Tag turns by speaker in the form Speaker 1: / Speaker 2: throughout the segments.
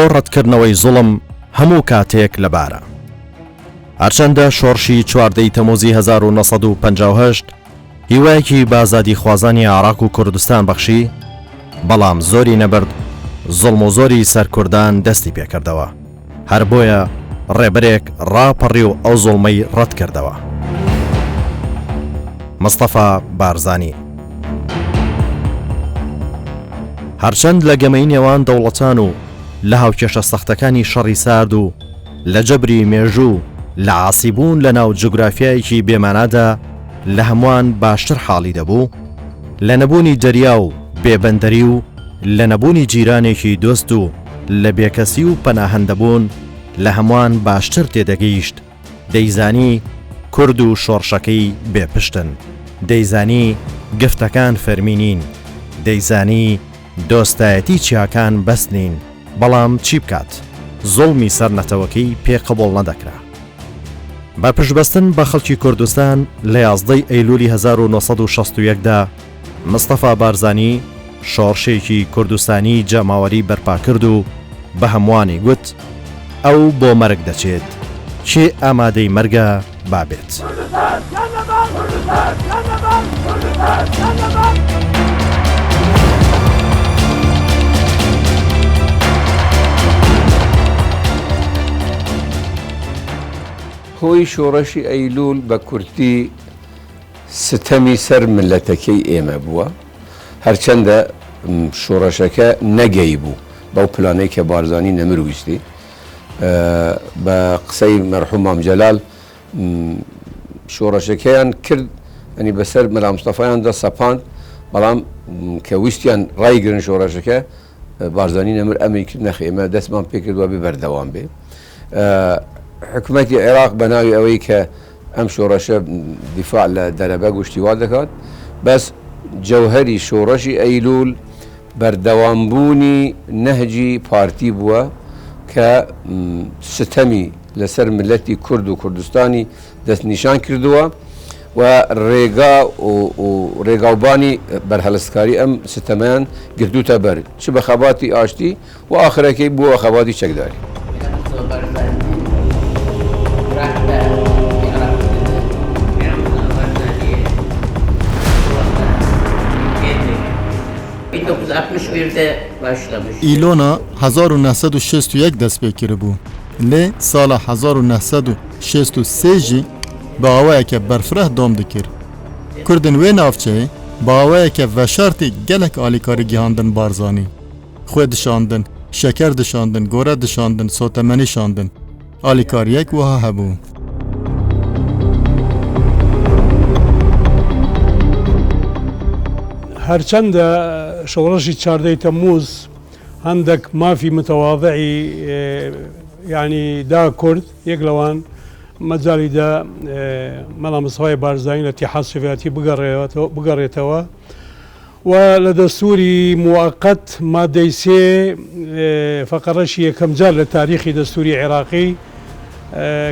Speaker 1: بۆ ڕەتکردنەوەی زوڵم هەموو کاتێک لەبارە. هەرچەندە شۆڕشی 14 تەموزی 1950 هیوایەکی بازادی خوازانی عێراق و کوردستان بەخشی، بەڵام زۆری نەبرد زوڵم و زۆری سەرکوردان دەستی پێکردەوە. هەر بۆیە ڕێبرێک ڕاپەڕی و ئەو زوڵمەی ڕەت کردەوە. مستەفا بارزانی. هەرچەند لە گەمەی نێوان دەوڵەتان و لە هاوکێشە سەختەکانی شەڕی سارد و لە جەبری مێژوو لە عاسیبوون لە ناو جوگرافیایەکی بێمانادا لە هەمووان باشتر حاڵی دەبوو، لە نەبوونی دەریا و بێبەندەری و لە نەبوونی جیرانێکی دۆست و لە بێکەسی و پەناهەندەبوون لە هەمووان باشتر تێدەگەیشت. دەیزانی کورد و شۆڕشەکەی بێپشتن، دەیزانی گفتەکان فەرمینین، دەیزانی دۆستایەتی چیاکان بەستنین، بەڵام چی بکات؟ زوڵمی سەر نەتەوەکەی پێقبوڵ نەدەکرا. بە پشتبەستن بە خەڵکی کوردستان لە 11 ئەیلولی 1961دا مستەفا بارزانی شۆڕشێکی کوردستانی جەماوەری بەرپا کرد و بە هەمووانی گوت ئەو بۆ مەرگ دەچێت، چێ ئامادەی مەرگە بابێت.
Speaker 2: هۆی شۆڕەشی ئەیلول بە کورتی ستەمی سەر ملەتەکەی ئێمە بووە، هەرچەندە شۆڕەشەکە نەگەی بوو بەو پلانەی کە بارزانی نەمرویستی. بە قسەی مەرحوم مام جەلال شۆڕەشەکەیان کرد، ئەنی بەسەر مەلا مستەفایان دە سەپاند، بەڵام کە ویستیان ڕایگرن شۆڕەشەکە بارزانی نەمر ئەمەی کرد نەخێ ئێمە دەستمان پێکردوە بێ بەردەوام بێ. حکوومەتی عێراق بە ناوی ئەوەی کە ئەم شۆڕەشە دیفاع لە دەرەبە گشتیوا دەکات، بەس جەوهەری شۆڕەشی ئەیلول بەردەوامبوونی نەهجی پارتی بووە کە ستەمی لەسەر ملەتی کورد و کوردستانی دەستنیشان کردووە و ڕێگاوبانی بەرهەلستکاری ئەم ستەمەیان گردوتە بەر، چ بە خەباتی ئاشتی و ئاخرەکەی بووە خەباتی چەکداری.
Speaker 3: ئیلۆنا 1961 دەست پێ کرد بوو، لێ ساڵە 1963 jî باوەیەکە بەرفرەه دۆم dikir. Kurdên wê navçeyê baweyeke veşartî gelek alîkarî gihandin Barzanî. Xwe dişandin, şeker dişandin, gore dişandin, sotemenî şandin. Alîkariyek wiha hebû.
Speaker 4: هەرچەندە شۆڕەشی 14 تەموز هەندێک مافی متەواضعی یعنی دا کورد، یەک لەوان مەجاڵی دا مەلا مستەفای بارزانی لە ئیتیحاد سۆڤیەتی بگەڕێتەوە و لە دەستوری موقت مادەی 3 فەقەرەشی یەکەم جار لە تاریخی دەستوری عێراقی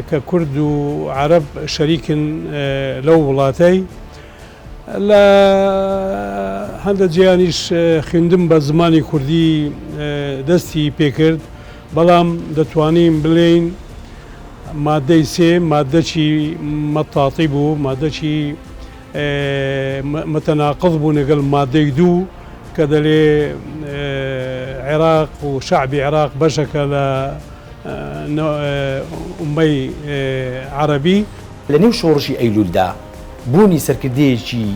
Speaker 4: کە کورد و عەرەب شەریکن لەو وڵاتەی. لە هەندە جیانیش خوێندم بە زمانی کوردی دەستی پێکرد، بەڵام دەتوانین بڵێین مادەی 3 مادەی مەتاقی بوو، مادەی متەناقض بوو لەگەڵ مادەی 2 کە دەڵێ عێراق و شعبی عێراق بەشەکە لە ئومەی عەرەبی.
Speaker 5: لە نێو شۆڕشی ئەیلولدا بوونی سەرکردەیەکی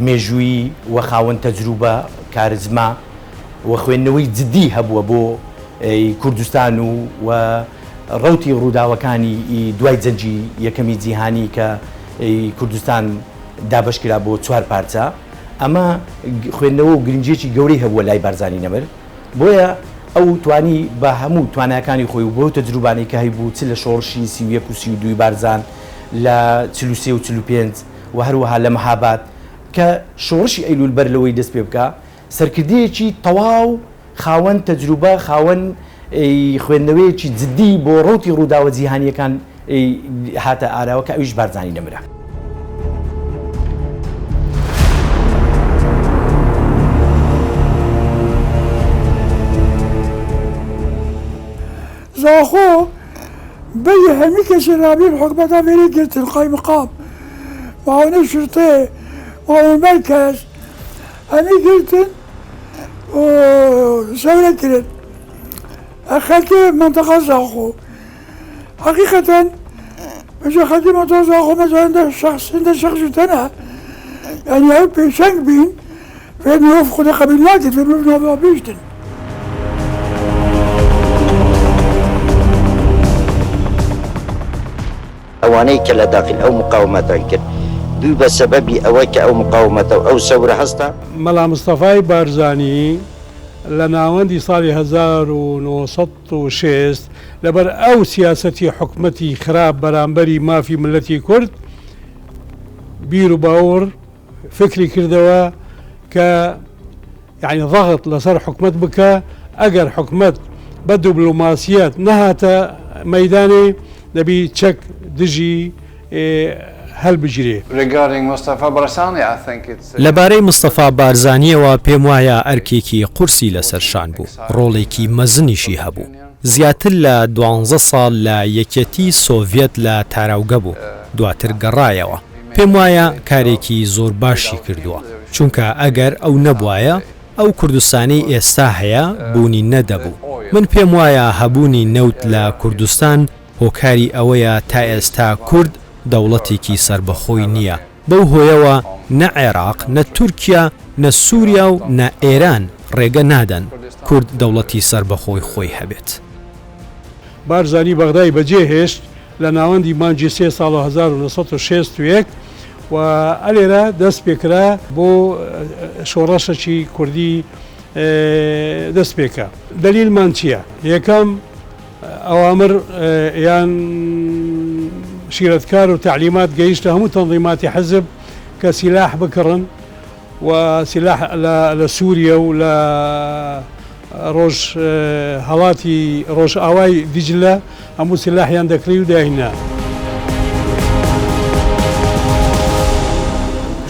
Speaker 5: مێژووی و خاوەن تەجروبە کارزما و خوێندنەوەی جدی هەبووە بۆ کوردستان و ڕەوتی ڕووداوەکانی دوای جەنجی یەکەمی جیهانی کە کوردستان دابەشکرا بۆ 4 پارچە. ئەمە خوێندنەوە و گرنگجێکی گەورەی هەبووە لای بارزانی نەمر، بۆیە ئەو توانی بە هەموو توانایەکانی خۆی و بۆ تەجروبانەی کە هەیبوو چ لە شۆڕشی 31 و 32 بارزان، لە 43 و 45 و هەروەها لە مەهاباد کە شۆڕشی ئەیلول بەر لەوەی دەست پێ بکە سەرکردەیەکی تەواو خاوەن تەجروبە، خاوەن خوێندنەوەیەکی جدی بۆ ڕەوتی ڕووداوە جیهانیەکان هاتە ئاراوە کە ئەویش بارزانی نەمرە.
Speaker 6: زاخو بي همي كسي رابين حكمتها فيري قلت القايم مقام معاون الشرطة معاون المركز همي قلت وسوينا كرت أخذت منطقة زاخو حقيقة مش أخذت منطقة زاخو مثلا عند شخص تنا يعني هو بيشنك بين فين يوفقوا قبيلات فين يوفقوا بيشتن
Speaker 7: ئەوانەی کە لە داخل ئەو مقاومەتان کرد دوی بە سەبەبی ئەوەی کە ئەو مقاومەتە و ئەو سەورە هەستە
Speaker 4: مەلا مستەفای بارزانی لە ناوەندی ساڵی 1960 لەبەر ئەو سیاسەتی حکومەتی خراپ بەرامبەری مافی ملەتی کورد بیر و باوەڕ فکری کردەوە کە یعنی ضغط لەسەر حکومەت بکە ئەگەر حکومەت بە دیبلۆماسیەت نەهاتە مەیدانێ دەبی چەک دژی هەڵبژێ.
Speaker 8: لەبارەی مستەفا بارزانیەوە پێم وایە ئەرکێکی قورسی لەسەرشان بوو، ڕۆڵێکی مەزنیشی هەبوو. زیاتر لە 12 ساڵ لە یەکەتی سۆڤێت لە تاراوگە بوو، دواتر گەڕایەوە. پێم وایە کارێکی زۆر باشی کردووە، چونکە ئەگەر ئەو نەبوایە ئەو کوردستانی ئێستا هەیە بوونی نەدەبوو. من پێم وایە هەبوونی نەوت لە کوردستان هۆکاری ئەوەیە تا ئێستا کورد دەوڵەتێکی سربەخۆی نییە. بەو هۆیەوە نە عێراق، نە تورکیا، نە سووریا و نە ئێران ڕێگە نادەن کورد دەوڵەتی سربەخۆی خۆی هەبێت.
Speaker 4: بارزانی بەغدای بەجێهێشت لە ناوەندی مانجی 3 ساڵ 1961 و ئەلێرە دەست پێکرا بۆ شۆڕەشەکی کوردی دەست پێکە. دلیلمان چییە؟ یەکەم ئەوامر یان شیرەتکار و تعلیمات گەیشتە هەموو تەنظیماتی حزب کە سیلاح بکڕن و سیلاح لە سووریا و لە ڕۆژ هەڵاتی ڕۆژ ئاوای دیجلە هەموو سیلاحیان دەکری و داهینا.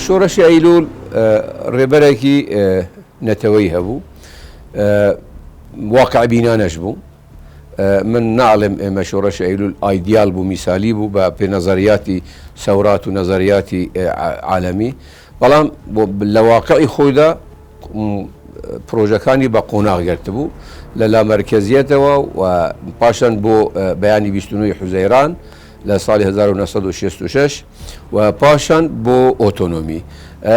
Speaker 2: شۆڕەشی ئەیلول ڕێبەرێکی نەتەوەی هەبوو، واقع بینانەش بوو. من ناڵێم ئێمە شۆڕەشی ئەیلول ئایدیال بوو، میسالی بوو بە پێ نەزەریاتی سەورات و نەزەریاتی عالەمی، بەڵام لە واقعی خۆیدا پرۆژەکانی بە قۆناغ گرتبوو لە لامەرکەزیەتەوە و پاشان بۆ بەیانی 29 حوزەیران لە ساڵی 1966 و پاشان بۆ ئۆتۆنۆمی.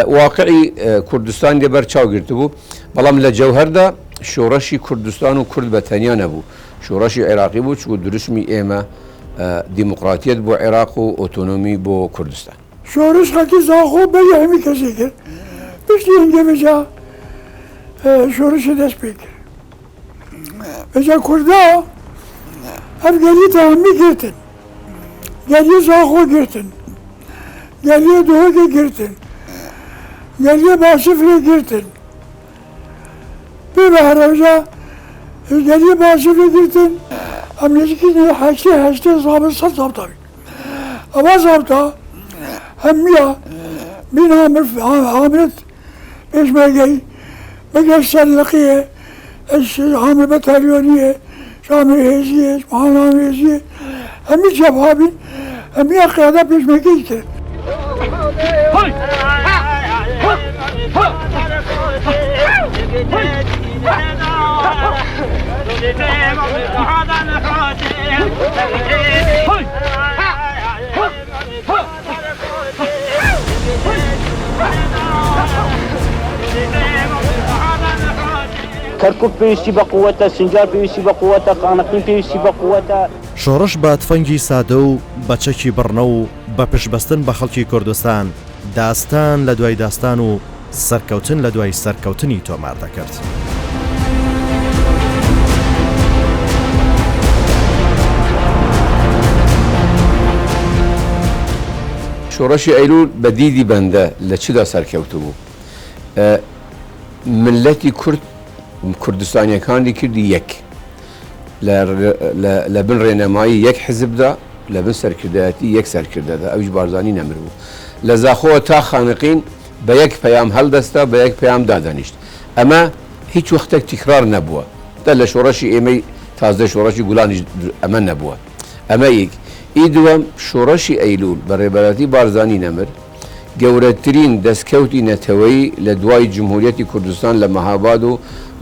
Speaker 2: واقعی کوردستان لێبەر چاوگرت بوو، بەڵام لە جەوهەردا شۆڕەشی کوردستان و کورد بە تەنیا نەبوو، شۆڕەشی عێراقی بوو، چوو دروستمی ئێمە دیموقراتیەت بۆ عێراق و ئۆتۆنۆمی بۆ کوردستان.
Speaker 6: شۆڕش خەکی زاخۆ بەری هەمی کەسی کرد پشتی هەنگێ بەجا شۆڕشی دەست پێ کرد. بەجا کووردا هەر گەلیتە هەمی گرتن، گەلیە زاخۆ گرتن، گەلیە دۆهۆکێ گرتن، گەلیە باشفرێ گرتن. پێ بە هەرەوژە گەلیە باشفرێ گرتن ئەم نزیکی هەشتێ زابن 100 زابطاوی. ئەوە زابطا هەمیە بین عامرت پێشمەرگەی بەگەشت سەرلەقیە، عامر بەتالیۆنیە، عامر هێزیە، عامر هێزیە، هەمی جەبها بین، هەمیە قیادا پێشمەرگەی کرد.
Speaker 9: کەرکوب پێویستی بە قووەتە، سنجار پێویستی بە قووەتە، قانەقین پێویستی بە قووەتە.
Speaker 1: شۆڕش بە تفەنگی سادە و بەچەکی بڕنە و بە پشبەستن بە خەڵکی کوردستان داستان لە دوای داستان و سەرکەوتن لە دوای سەرکەوتنی تۆمار دەکرد.
Speaker 2: شۆڕەشی ئەیلول بە دیدی بەندە لە چدا سەرکەوتو بوو؟ ملەتی کورد کوردستانیەکانی کردی یەک لە بن ڕێنەمایی یەک حزبدا، لە بن سەرکردایەتی یەک سەرکردەدا، ئەویش بارزانی نەمر بوو. لە زاخۆوە تا خانقین بە یەک پەیام هەڵدەستا، بە یەک پەیام دادەنیشت. ئەمە هیچ وەختێک تیکرار نەبووە. دا لە شۆڕەشی ئێمەی تازە شۆڕەشی گوڵانی ئەمە نەبووە ئەمە یەک ئی دووەم شۆڕەشی ئەیلول بە ڕێبەرەتی بارزانی نەمر گەورەترین دەستکەوتی نەتەوەی لە دوای جمهوریەتی کوردستان لە مەهاباد و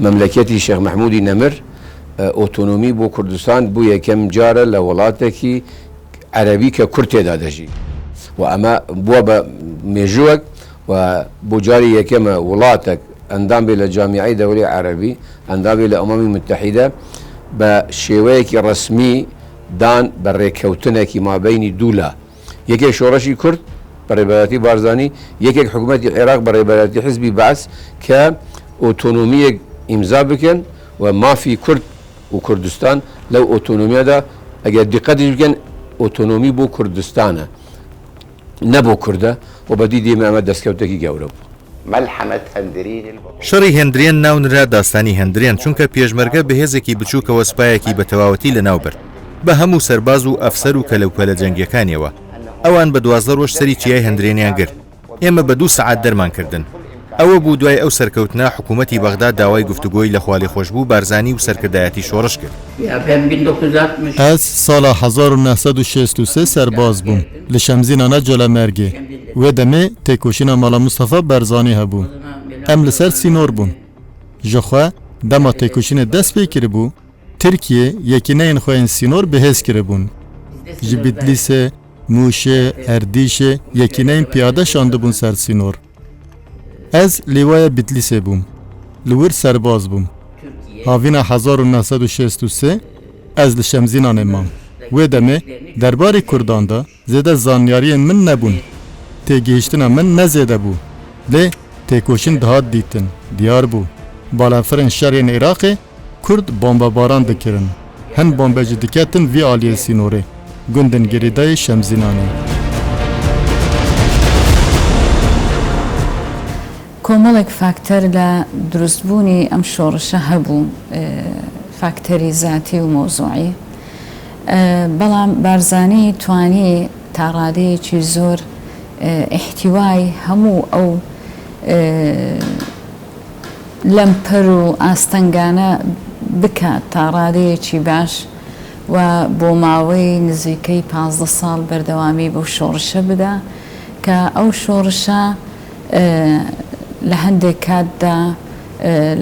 Speaker 2: مەملەکەتی شێخ مەحموودی نەمر ئۆتۆنۆمی بۆ کوردستان بوو یەکەم جارە لە وڵاتێکی عەرەبی کە کورد تێدا دەژی و ئەمە بووە بە مێژووەک و بۆ جاری یەکەمە وڵاتێک ئەندام بێ لە جامیعەی دەوڵەی عەرەبی ئەندام بێ لە ئەمەمی متحیدە بە شێوەیەکی ڕسمی دان بە ڕێککەوتنێکی مابینی دوولا یەکێک شۆڕەشی کورد بە ڕێبەرەتی بارزانی یەکێک حکوومەتی عێراق بە ڕێبەرەتی حزبی بەعس کە ئۆتۆنۆمیەک ئیمزا بکەن و مافی کورد و کوردستان لەو ئۆتۆنۆمیادا ئەگەر دیقەتیش بکەن ئۆتۆنۆمی بۆ کوردستانە نەبۆ کووردە و بەدی دێمە ئەمە دەستکەوتێکی گەورە بوو
Speaker 7: ملحمة هندرين
Speaker 1: شەڕی هێندرێن ناونرا داستانی هەندرێن چونکە پێشمەرگە بەهێزێکی بچووکەوە سوپایەکی بە تەواوەتی لە ناوبرد بە هەموو سەرباز و ئەفسەر و کەلەوپەلە جەنگیەکانیەوە ئەوان بە 12 ڕۆژ سەری چیای هەندرێنیان گرت ئێمە بە 2 سەعات دەرمان کردن ئەوە بوو دوای ئەو سەرکەوتنا حکوومەتی بەغدا داوای گفتوگۆی لە خوالی خۆشببوو بارزانی و سەرکردایەتی شۆڕش کرد
Speaker 3: ئەس ساڵا 1963 سەرباز بووم لە شەمزینانە جۆلەمەرگێ وێ دەمێ تێکۆشینە ماڵە موستەفا بەرزانی هەبوو ئەم لەسەر سینۆر بوون ژەخوا دەما تێکۆشینە دەست پێ کردبوو ترکیە یەکینەین خۆیان سینۆر بەهێز کردبوون ji Bitlisê Mûşê Erdîşê yekîneyên piyade şandibûn ser sînor ez lêwaya Bitlisê bûm li wir serbaz bûm havîna 1963 ez li Şemzînanê mam wê demê derbarê Kurdan da zêde zanyariyên min nebûn têgihiştina min ne zêde bû lê têkoşîn dihat dîtin diyar bû balafirên şerên Iraqê Kurd bombebaran dikirin hin bombe jî diketin vî aliyê sînorê gundên Girîdayê Şemzînanê
Speaker 10: کۆمەڵێک فاکتەر لە دروستبوونی ئەم شۆڕشە هەبوو فاکتەری زاتی و مۆزوعی بەڵام بارزانی توانی تا ڕادەیەکی زۆر احتیوای هەموو ئەو لەمپەر و ئاستەنگانە بکات تا ڕادەیەکی باش و بۆ ماوەی نزیکەی 15 ساڵ بەردەوامی بۆ شۆڕشە بدا کە ئەو شۆڕشە لە هەندێک کاتدا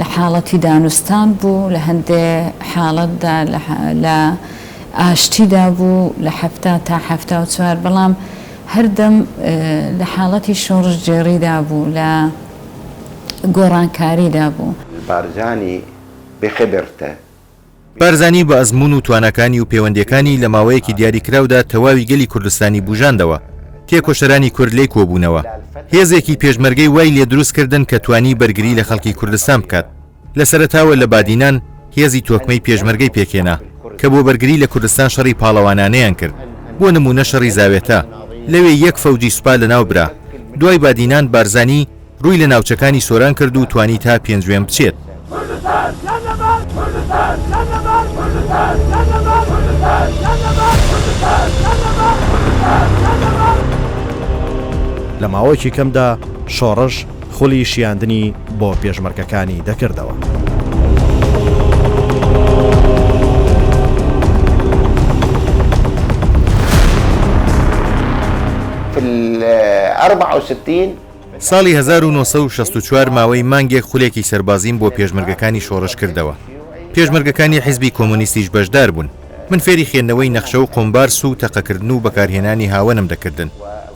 Speaker 10: لە حاڵەتی دانوستان بوو لە هەندێک حاڵەتدا لە ئاشتیدا بوو لە 70 تا 74 بەڵام هەردەم لە حاڵەتی شۆڕش جێڕیدا بوو لە گۆڕانکاریدا بوو
Speaker 7: بارزاني بخبرته
Speaker 1: بارزانی بە ئەزمون و توانەکانی و پەیوەندیەکانی لە ماوەیەکی دیاریکراودا تەواوی گەلی کوردستانی بوژاندەوە تێکۆشەرانی کورد لێی کۆبوونەوە هێزێکی پێشمەرگەی وای لێ دروستکردن کە توانی بەرگری لە خەڵکی کوردستان بکات لە سەرەتاوە لە بادینان هێزی تۆکمەی پێشمەرگەی پێکێنا کە بۆ بەرگری لە کوردستان شەڕی پاڵەوانانەیان کرد بۆ نمونە شەڕی زاوێتە لەوێ یەک فەوجی سوپا لە ناو برا دوای بادینان بارزانی ڕووی لە ناوچەکانی سۆران کرد و توانی تا پێنجوێم بچێت لە ماوەیەکی کەمدا شۆڕش خولی شیاندنی بۆ پێشمەرگەکانی دەکردەوە. ساڵی 1964 ماوەی مانگێک خولێکی سەربازیم بۆ پێشمەرگەکانی شۆڕش کردەوە. پێشمەرگەکانی حیزبی کۆمۆنیستیش بەشدار بوون. من فێری خێندنەوەی نەخشە و قۆمبارس و تەقەکردن و بەکارهێنانی هاوەنم دەکردن.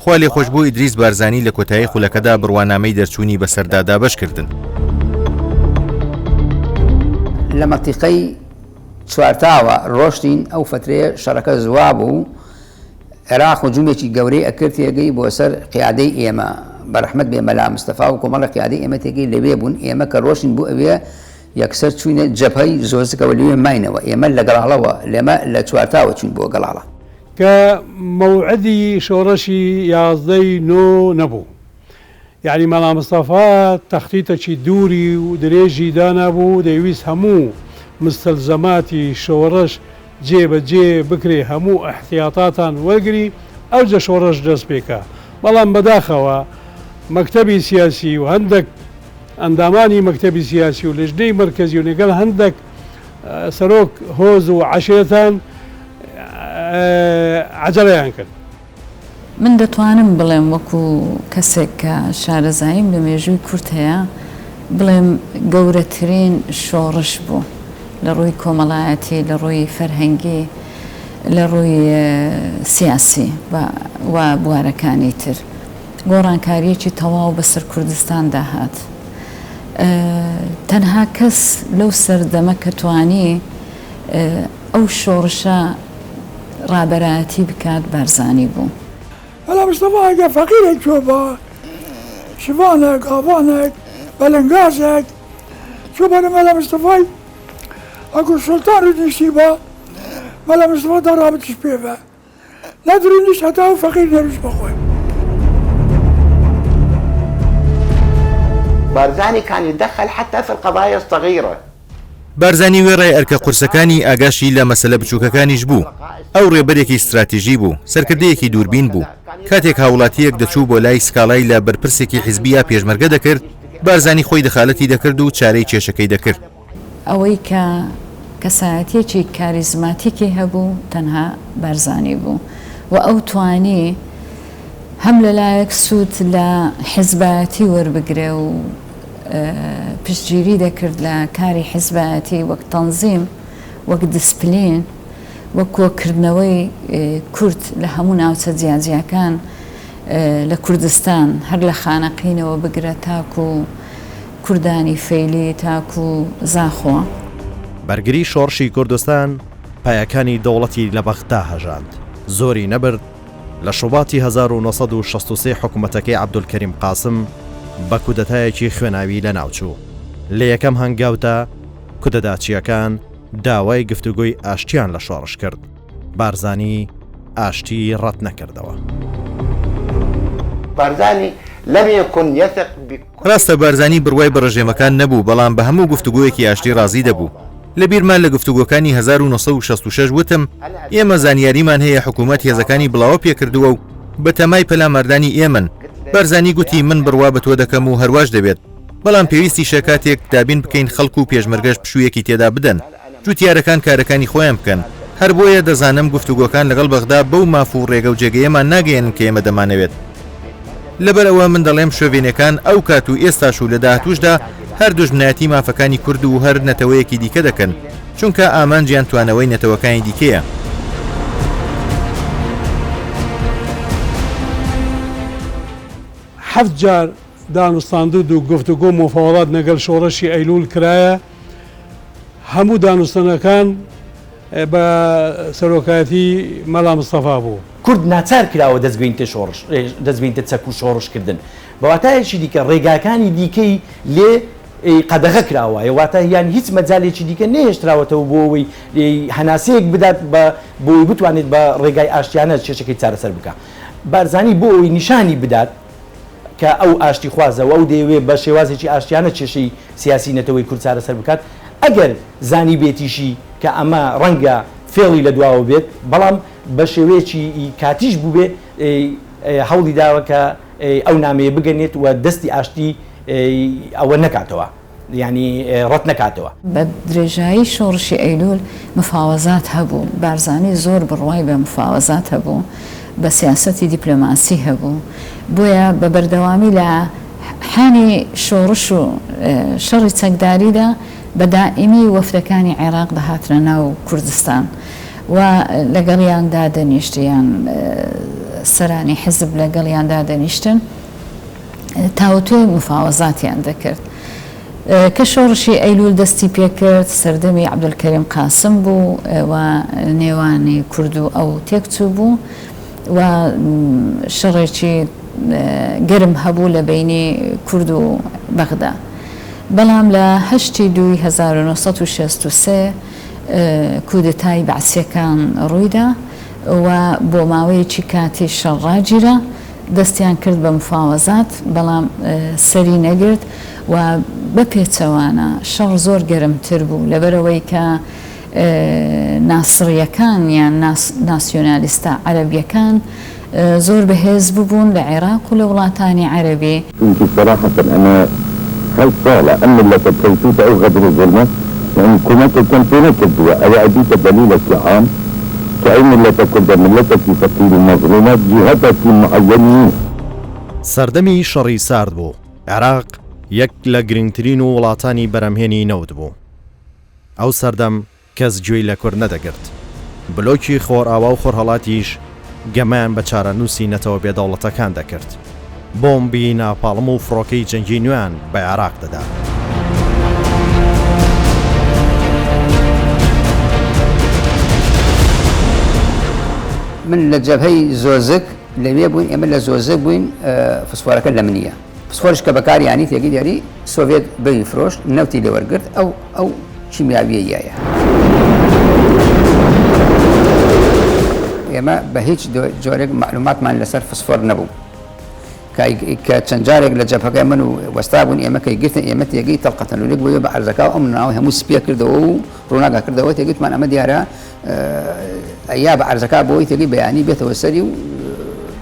Speaker 1: خوا لێ خۆش بۆ ئیدریس بارزانی لە کۆتایی خولەکەدا بڕوانامەی دەرچوونی بەسەردادا بەشکردن.
Speaker 11: لە مەنتیقەی چوارتاوە ڕۆشتین ئەو فترەیە شەڕەکە زوا بوو عێراق هجوومێکی گەورەی ئەکرد تێگەی بۆ سەر قیادەی ئێمە بەرەحمەت بێ مەلا مستەفا و کۆمەڵە قیادەی ئێمە تێگەی لەوێ بوون ئێمە کە ڕۆشتین بوو ئەوێ یەکسەر چوینە جەبهەی زۆزکەوە لەوێ ماینەوە ئێمە لە گەڵاڵەوە لێمە لە چوارتاوە چوین بۆ گەڵاڵە
Speaker 4: کە موعدی شۆڕشی 11 نۆ نەبوو یعنی مەلا مستەفا تەختیتەکی دووری و درێژی دانابوو دەیویست هەموو مستەلزەماتی شۆڕش جێبەجێ بکرێ هەموو احتیاطاتان وەرگری ئەوجە شۆڕش دەست پێکە بەڵام بەداخەوە مەکتەبی سیاسی و هەندێک ئەندامانی مەکتەبی سیاسی و لەژنەی مرکزی و لەگەڵ هەندێک سەرۆک هۆز و عەشێتان عەجەڵەیان کرد.
Speaker 10: من دەتوانم بڵێم وەکو کەسێک کە شارەزاییم لە مێژووی کورد هەیە بڵێم گەورەترین شۆڕش بوو لە ڕووی کۆمەڵایەتی، لە ڕووی فەرهەنگی، لە ڕووی سیاسی و بوارەکانی تر. گۆڕانکاریەکی تەواو بەسەر کوردستان داهات. تەنها کەس لەو سەردەمە کە توانی ئەو شۆڕشە ڕابەرایەتی بکات بارزانی بوو.
Speaker 6: هەلا مستەفا ئەگە فەقیرێک چۆ بە شیوانێک، ئاوانێک، بەلەنگازێک چۆ بەرە مەلا مستەفای ئەگو سوڵتان ڕیدیشتی بە مەلا مستەفا دەڕابەتش پێ بە نەدرونیش هەتا و فەقیر نەروش بەخۆی.
Speaker 7: بارزاني كان يتدخل حتى في القضايا الصغيرة.
Speaker 12: بارزانی وێڕای ئەرکە قورسەکانی ئاگاشی لە مەسەلە بچووکەکانیش بوو. ئەو ڕێبەرێکی استراتیژی بوو، سەرکردەیەکی دووربین بوو. کاتێک هاوڵاتیەک دەچوو بۆ لای سکاڵای لە بەرپرسێکی حیزبیە پێشمەرگە دەکرد، بارزانی خۆی دەخالەتی دەکرد و چارەی کێشەکەی دەکرد.
Speaker 10: ئەوەی کە کەسایەتێکی کاریزماتیکی هەبوو تەنها بارزانی بوو و ئەو توانی هەم لەلایەک سوود لە حیزبایەتی وەربگرێ و پشتگیری دەکرد لە کاری حیزبایەتی وەک تەنزیم، وەک دیسپلین، وەک کۆکردنەوەی کورد لە هەموو ناوچە جیاجیەکان لە کوردستان هەر لە خانەقینەوە بگرە تاکو کوردانی فەیلی تاکو زاخۆ.
Speaker 1: بەرگری شۆڕشی کوردستان پایەکانی دەوڵەتی لە بەغدا هەژاند. زۆری نەبرد لە شوباتی 1963 حکوومەتەکەی عەبدولکەریم قاسم بە کودەتایەکی خوێناوی لە ناوچوو. لە یەکەم هەنگاوتە کودەداچیەکان داوای گفتوگۆی ئاشتیان لە شۆڕش کرد. بارزانی ئاشتی ڕەت نەکردەوە.
Speaker 7: بارزاني لم يكن يثق
Speaker 12: ڕاستە بارزانی بڕوای بەڕژێمەکان نەبوو، بەڵام بە هەموو گفتوگۆیەکی ئاشتی ڕازی دەبوو. لە بیرمان لە گفتوگۆکانی 1966 وتم ئێمە زانیاریمان هەیە حکوومەت هێزەکانی بڵاوە پێکردووە و بە تەمای پەلامەردانی ئێمن. بارزانی گوتی من بڕوا بە تۆ دەکەم و هەرواش دەبێت، بەڵام پێویستی شەکاتێک دابین بکەین خەڵکو و پێشمەرگەش پشوویەکی تێدا بدەن، جوتیارەکان کارەکانی خۆیان بکەن. هەر بۆیە دەزانم گفتوگۆکان لەگەڵ بەغدا بەو مافوو ڕێگە و جێگەیەمان ناگەێن کە ئێمە دەمانەوێت. لەبەرەوە من دەڵێم شوێنەکان ئەو کات و ئێستاش و لە داهاتووشدا هەر دوژمنایەتی مافەکانی کورد و هەر نەتەوەیەکی دیکە دەکەن، چونکە ئامانجیان توانەوەی نەتەوەکانی دیکەیە.
Speaker 4: حەفت جار دانوستاندود و گفتوگۆ مفاوەڵات لەگەڵ شۆڕشی ئەیلول کرایە. هەموو دانوستنەکان بە سەرۆکایەتی مەلا مستەفا بوو.
Speaker 5: کورد ناچار کراوە دەستبینتە چەک و شۆڕشکردن. بەواتایەکی دیکە ڕێگاکانی دیکەی لێ قەدەغە کراوە، واتە یان هیچ مەجالێکی دیکە نێشتراوەتەوە بۆ ئەوەی هەناسەیەک بدات بۆی بتوانێت بە ڕێگای ئاشتیانە کێشەکەی چارەسەر بکە. بارزانی بۆ ئەوی نیشانی بدات کە ئەو ئاشتی خوازەوە ئەو دەیەوێت بە شێوازێکی ئاشتیانە کێشەی سیاسی نەتەوەی کورد چارەسەر بکات. ئەگەر زانی بێتیشی کە ئەمە ڕەنگە فێڵی لە دواوە بێت، بەڵام بە شێوەیەکی کاتیش بوو بێ هەوڵی داوە کە ئەو نامەیە بگەنێت و دەستی ئاشتی ئەوە نکاتەوە، ینی ڕەت نکاتەوە.
Speaker 10: بە درێژایی شۆڕشی ئەیلول مفاوەزات هەبوو، بارزانی زۆر بڕوای بە مفاوەزات هەبوو، بە سیاسەتی دیپلۆماسی هەبوو، بۆیە بە بەردەوامی لە حانی شۆڕش و شەڕی چەکداریدا بە دائیمی وەفدەکانی عێراق دەهاترە ناو کوردستان و لەگەڵیاندا دەنیشتیان سەرانی حزب لەگەڵیاندا دەنیشتن تاوتوێ مفاوەزاتیان دەکرد. کە شۆڕشی ئەیلول دەستی پێکرد سەردەمی عەبدولکەریم قاسم بوو و نێوانی کورد و ئەو تێکچوو بوو و شەڕێکی گەرم هەبوو لە بینی کورد و بەغدا. بەڵام لە 1963 کودتای بەعسیەکان ڕوویدا و بۆ ماوەیەکی کاتی شەڕاگیرە دەستیان کرد بە مفاوەزات، بەڵام سەری نەگرت و بەپێچەوانە شەڕ زۆر گەرمتر بوو لەبەرەوەی کە ناسڕیەکان یان ناسیۆنالیستە عەرەبیەکان زۆر بەهێز ببوون لە عێراق و لە وڵاتانی عەرەبی.
Speaker 13: صراحة أنا خايف على أن اللي تبقيتوه أو غدر الظلمة يعني حكومته كان في نكد أو أديت دليلك عام كأي ملتك ملتك فقير المظلومات جهتك معينين.
Speaker 1: سەردەمی شەڕی سارد بوو. عێراق یەک لە گرنگترین و وڵاتانی بەرەمهێنی نەوت بوو. ئەو سەردەم کەس گوێی لە کورد نەدەگرت. بلۆکی خۆرئاوا و خۆرهەڵاتیش گەمایان بە چارەنووسی نەتەوە بێدەوڵەتەکان دەکرد. بۆمبی ناپاڵم و فڕۆکەی جەنگی نوێیان بە عێراق دەدا.
Speaker 11: من لە جەبهەی زۆزک لەوێ بووین ئێمە لە زۆزک بووین فسفۆرەکە لە منیە فسفۆرش کە بەکاریانی تێگەی دیاری سۆڤێت بەوی فرۆشت نەوتی لێوەرگرت ئەو کیمیاویەیە ئێمە بە هیچ جۆرێک معلوماتمان لەسەر فسفۆر نەبوو کە چەند جارێک لە جەبهەکەی من و وەستا بوون ئێمە کەی گرتن ئێمە تێگەی تەڵقەتەنولێک بووە بە عەرزەکە ئەو مناوی هەموو سپێ کردەوە و ڕووناگا کردەوە تێگەیتمان ئەمە دیارە یا بە عەرزەکە بۆی تێگەی بەیانی بێتەوە سەری و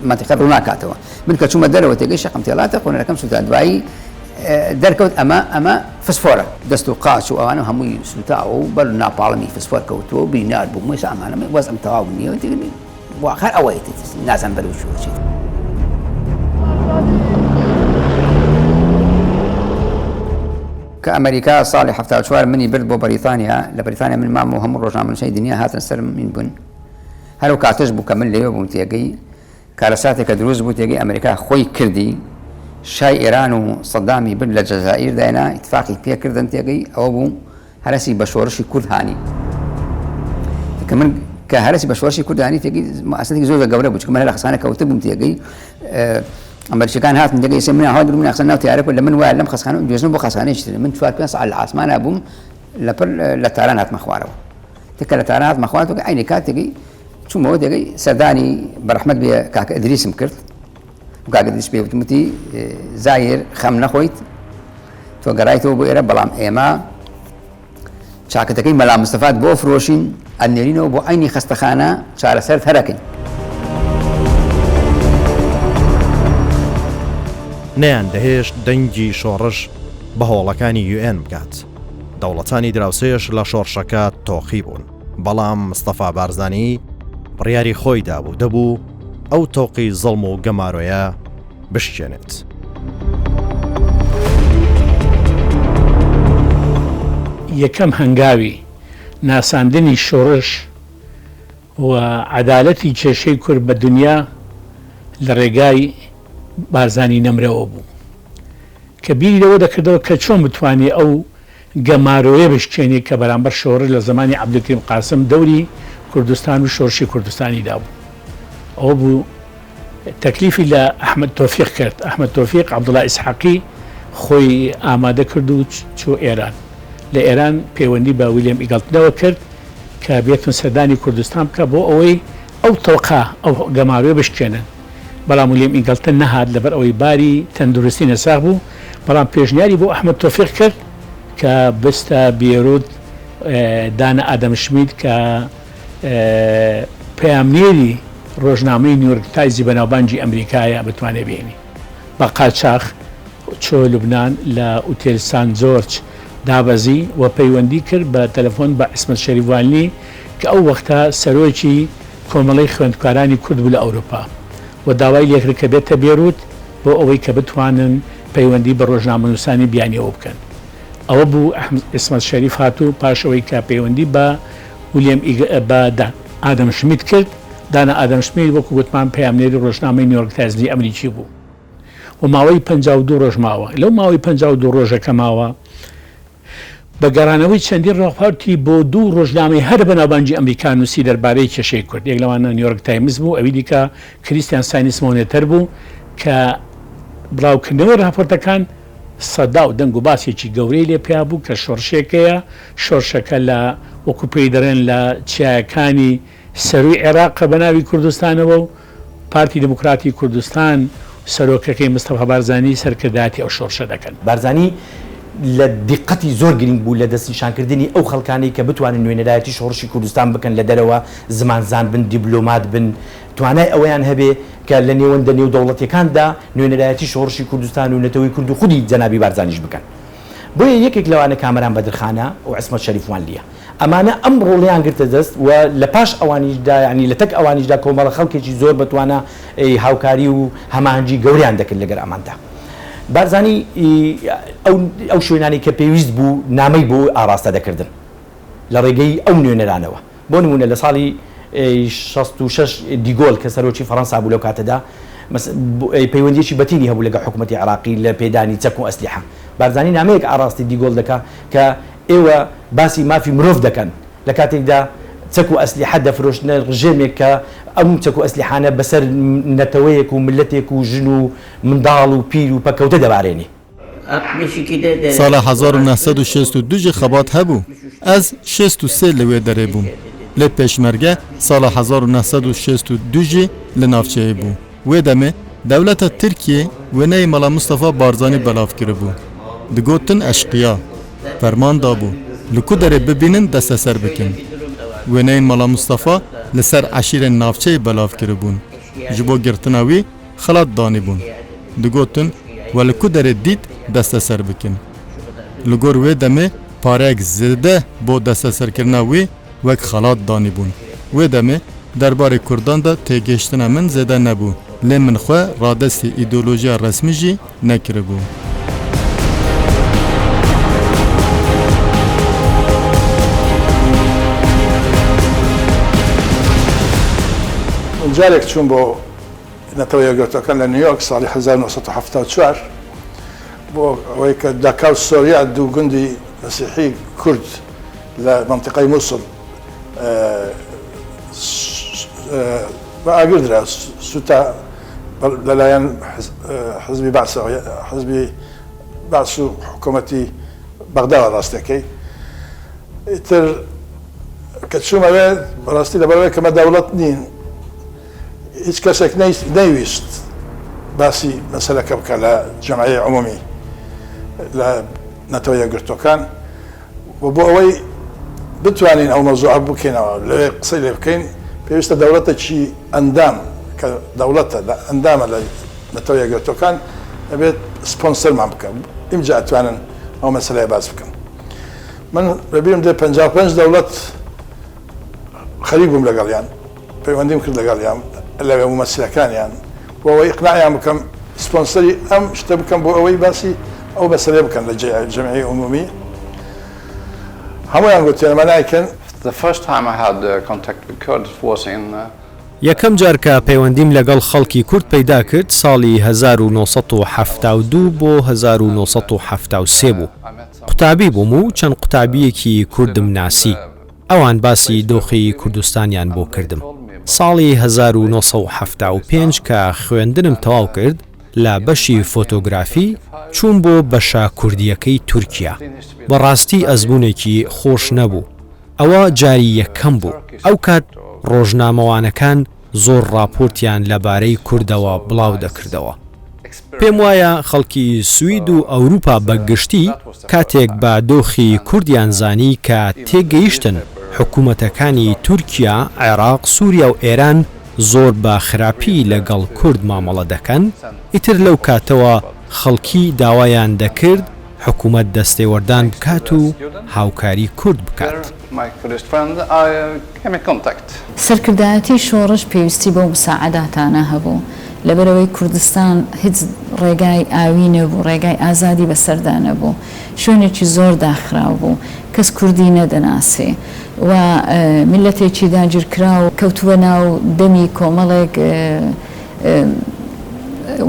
Speaker 11: منتیقە ڕووناکاتەوە من کە چوومە دەرەوە تێگەی شەقم تێڵاتە خۆنەرەکەم سوتا دوایی دەرکەوت ئەمە فسفۆرە دەست و قاچ و ئەوانە هەمووی سوتاوە و بەر ناپاڵمی فسفۆر کەوتووە بینار بوو مۆی ئەمانە وەزم تەواو نییە واخر ئەوەی نازان بەرەو چۆچیت کە ئەمریکا ساڵی 74 منی برد بۆ بەریتانیا لە بەریتانیا من مام و هەموو ڕۆژنامەنووسەی دنیا هاتن سەر من بوون هەرو کاتەش بوو کە من لێوە بووم تێگەی کارە ساتێک کە دروست بوو تێگەی ئەمریکا خۆی کردی شای ئێران و سەدامی برد لە جەزائیر داینا ئیتفاقی پێکردن تێگەی ئەوە بوو هەرسی بە شۆڕشی کورد هانی کە من کە هەرسی بە شۆڕشی کورد هانی تێگەی مەسەلەی زۆر گەورە بوو چکە من لە خەسانە کەوتە بووم تێگەی ئەمریکان هاتن دەگەی سێ من هاو من ئەخسن ناو تیارە لە من وایە لەم خەسخانە دوێژن بۆ خەسانەی تر من 4 ساعت لە ئاسمانە بووم لە تاران هاتمە خوارەوە تکە لە تاران هاتمە خوارەوە عینی کاتێکی چوومەوە دەگەی سەردانی بەرەحمەت بێ کاکە ئەدریسم کرد و کاکە ئەدریس پێ وتمەتی زایر خەم نەخۆیت تۆ گەڕایتەوە بۆ ئێرە بەڵام ئێمە چاکەتەکەی مەلا مستەفات بۆ فرۆشین ئەنێرینەوە بۆ عینی خەستەخانە چارەسەر هەرەکەین
Speaker 1: نەیان دەهێشت دەنگی شۆڕش بە هۆڵەکانی UN بکات. دەوڵەتانی دراوسێش لە شۆڕشەکە تۆقی بوون. بەڵام مستەفا بارزانی بڕیاری خۆی دابوو دەبوو ئەو تۆقی زەڵم و گەمارۆیە بشکێنێت.
Speaker 4: یەکەم هەنگاوی ناساندنی شۆڕش و عەدالەتی کێشەی کورد بە دنیا لە ڕێگای بارزانی نەمرەوە بوو کە بیری لەوە دەکردەوە کە چۆن بتوانێت ئەو گەمارۆیە بشکێنێ کە بەرامبەر شۆڕش لە زمانی عەبدولکریم قاسم دەوری کوردستان و شۆڕشی کوردستانی دابوو ئەوە بوو تەکلیفی لە ئەحمەد تۆفیق کرد ئەحمەد تۆفیق عەبدوڵڵا ئیسحاقی خۆی ئامادە کرد و چوو ئێران لە ئێران پەیوەندی بە ویلیام ئیگڵتنەوە کرد کە بێتون سەردانی کوردستان بکە بۆ ئەوەی ئەو تەوقا ئەو گەمارۆیە بشکێنن بەڵام ویلیام ئیگڵتن نەهات لەبەر ئەوەی باری تەندروستی نەساغ بوو بەڵام پێشنیاری بۆ ئەحمەد تۆفیق کرد کە بستە بیرۆت دانە ئادەمشمیت کە پەیامنێری ڕۆژنامەی نیویۆرک تایمزی بەناوبانگی ئەمریکایە بتوانێت بێنی بە قاچاق چۆ لوبنان لە ئوتێل سان جۆرج دابەزی و پەیوەندی کرد بە تەلەفۆن بە عیسمەت شەریفوانی کە ئەو وەختە سەرۆکی کۆمەڵەی خوێندکارانی کورد بوو لە ئەوروپا و داوای لێکرد کە بێتە بێروت بۆ ئەوەی کە بتوانن پەیوەندی بە ڕۆژنامەنووسانی بیانیەوە بکەن ئەوە بوو عیسمەت شەریف هاتوو پاشەوەی کە پەیوەندی بە ویلیام بە ئادەم شمیت کرد دانا ئادەم شمیت وەکو گوتمان پەیامنێری ڕۆژنامەی نیویۆرک تایمزی ئەمریکی بوو و ماوەی 52 ڕۆژ ماوە لەو ماوەی 52 ڕۆژەکە ماوە بە گەڕانەوەی چەندین ڕاپۆرتی بۆ دوو ڕۆژنامەی هەر بەناوبانگی ئەمریکا نووسی دەربارەی کێشەی کورد یەک لەوانە نیویۆرک تایمز بوو ئەوی دیکە کریستیان ساینس مۆنێتەر بوو کە بڵاوکردنەوەی راپۆرتەکان سەدا و دەنگ و باسێکی گەورەی لێ پیا بوو کە شۆڕشێکەیە شۆڕشەکە لە وەکو پێی دەڕێن لە چیایەکانی سەروی عێراق بە ناوی کوردستانەوە و پارتی دموکراتی کوردستان سەرۆکەکەی مستەفا بارزانی سەرکردایەتی ئەو شۆڕشە دەکەن
Speaker 5: بارزانی لە دیقەتی زۆر گرنگ بوو لە دەستنیشانکردنی ئەو خەڵکانی کە بتوانن نوێنەرایەتی شۆڕشی کوردستان بکەن لە دەرەوە زمانزان بن دیبلۆمات بن توانای ئەوەیان هەبێ کە لە نێوەندە نێو دەوڵەتیەکاندا نوێنەرایەتی شۆڕشی کوردستان و نەتەوەی کورد و خودی جەنابی بارزانیش بکەن بۆیە یەکێک لەوانە کامەران بەدرخانە و عسمەت شەریفوان لیە ئەمانە ئەم ڕۆڵیان گرتە دەست و لە پاش ئەوانیشدا ینی لە تەک ئەوانیشدا کۆمەڵە خەڵکێکی زۆر بتوانە هاوکاری و هەماهەنگی گەوریان دەکرد لەگەر ئەماندا بارزانی ئەو شوێنانی کە پێویست بوو نامەی بۆ ئاراستە دەکردن لە ڕێگەی ئەو نوێنەرانەوە بۆ نمونە لە ساڵی 66 دیگۆل کە سەرۆکی فەڕەنسا بوو لەو کاتەدا پەیوەندیەکی بەتینی هەبوو لەگە حکوومەتی عراقی لە پێدانی چەک و ئەسلیحە بارزانی نامەیەک ئاراستی دیگۆل دەکا کە ئێوە باسی مافی مرۆڤ دەکەن لە کاتێکدا چەک و ئەسلیحە دەفرۆشتنە ڕژێمێک کە ئەم چەک و ئەسلیحانە بەسەر نەتەوەیەک و ملەتێک و ژن و منداڵ و پیر و پەکەوتە دەبارێنی
Speaker 3: ساڵە 1962 خەبات هەبوو ئەس 63 لەوێ دەرێ بووم لێ پێشمەرگە ساڵە 1962 لە ناوچەیە بوو وێ دەمێ دەولەتە ترکیە وێنەی مەڵا مستەفا بارزانی بەلاوکرد بوو دگوتن ئەشقیا فەرماندا بوو لکو دەرێ ببینن دەستە سەر بکەن وێنەین مەڵا مستەفا لەسەر عەشیرە ناوچەی بەلاوکرد بوون ji bo girtina wî xelat danî bûn digotin we li ku derê dît desteser bikin li gor wê demê pareyek zêde bo desteserkirina wî wek xelat danî bûn wê demê derbarê Kurdan da têgêştina min zêde nebû lê min xwe radestî îdeolojiya resmî jî nekiribû
Speaker 14: جارێک چوون بۆ نەتەوە یەکگرتوەکان لە نیویۆرک ساڵی 1974 بۆ ئەوەی کە داکاو سۆریا دوو گوندی مەسیحی کورد لە منطقەی مووسڵ ئاگردرا سوتە لەلایەن حزبی حزبی باس و حکوومەتی بەغداوە ڕاستەکەی ئیتر کە چوومەوێ بەڕاستی لەبەرەوەی کەمە دەوڵەت نین هیچ کەسێک نەیویست باسی مەسەلەکە بکە لە جەمعیە عمومی لە نەتەوە یەکگرتوەکان و بۆ ئەوەی بتوانین ئەو مەوزوعە بکەینەوە لەوێ قسەی لێ بکەین پێویستە دەوڵەتێکی ئەندام کە دەوڵەتە ئەندامە لە نەتەوە یەکگرتوەکان ئەبێت سپۆنسەرمان بکەن ئیمجا ئەتوانن ئەو مەسەلەیە باس بکەن من بەبیرم دێ 55 دەوڵەت خەریک بووم لەگەڵیان پەیوەندیم کرد لەگەڵیان لەوێ مەسیلەکانیان بۆ ئەوەی ئیقناعیان بکەم سپۆنسەری ئەم شتە بکەم بۆ ئەوەی باسی ئەو بەسەرێ بکەن لە جەمعیە عمومی هەمویان گوتیان ئەمە نایکەن.
Speaker 8: یەکەم جار کە پەیوەندیم لەگەڵ خەڵکی کورد پەیدا کرد ساڵی 1972 بۆ 1973 بوو قوتابی بووم و چەند قوتابیەکی کوردم ناسی ئەوان باسی دۆخی کوردستانیان بۆ کردم ساڵی 1975 کە خوێندنم تەواو کرد لە بەشی فۆتۆگرافی چوون بۆ بەشە کوردیەکەی تورکیا بەڕاستی ئەزمونێکی خۆش نەبوو ئەوە جاری یەکەم بوو ئەو کات ڕۆژنامەوانەکان زۆر راپۆرتیان لەبارەی کوردەوە بڵاو دەکردەوە پێم وایە خەڵکی سوید و ئەوروپا بەگشتی کاتێک بە دۆخی کوردیان زانی کە تێگەیشتن حکوومەتەکانی تورکیا عێراق سووریا و ئێران زۆر بە خراپی لەگەڵ کورد مامەڵە دەکەن ئیتر لەو کاتەوە خەڵکی داوایان دەکرد حکوومەت دەستێوەردان بکات و هاوکاری کورد بکات
Speaker 10: سەرکردایەتی شۆڕش پێویستی بۆ مساعداتانە هەبوو لەبەرەوەی کوردستان هیچ ڕێگای ئاوی نەبوو ڕێگای ئازادی بەسەردا نەبوو شوێنێکی زۆر داخراو بوو کەس کوردی نەدەناسێ و میلەتێکی داگیرکرا و کەوتووە ناو دەمی کۆمەڵێک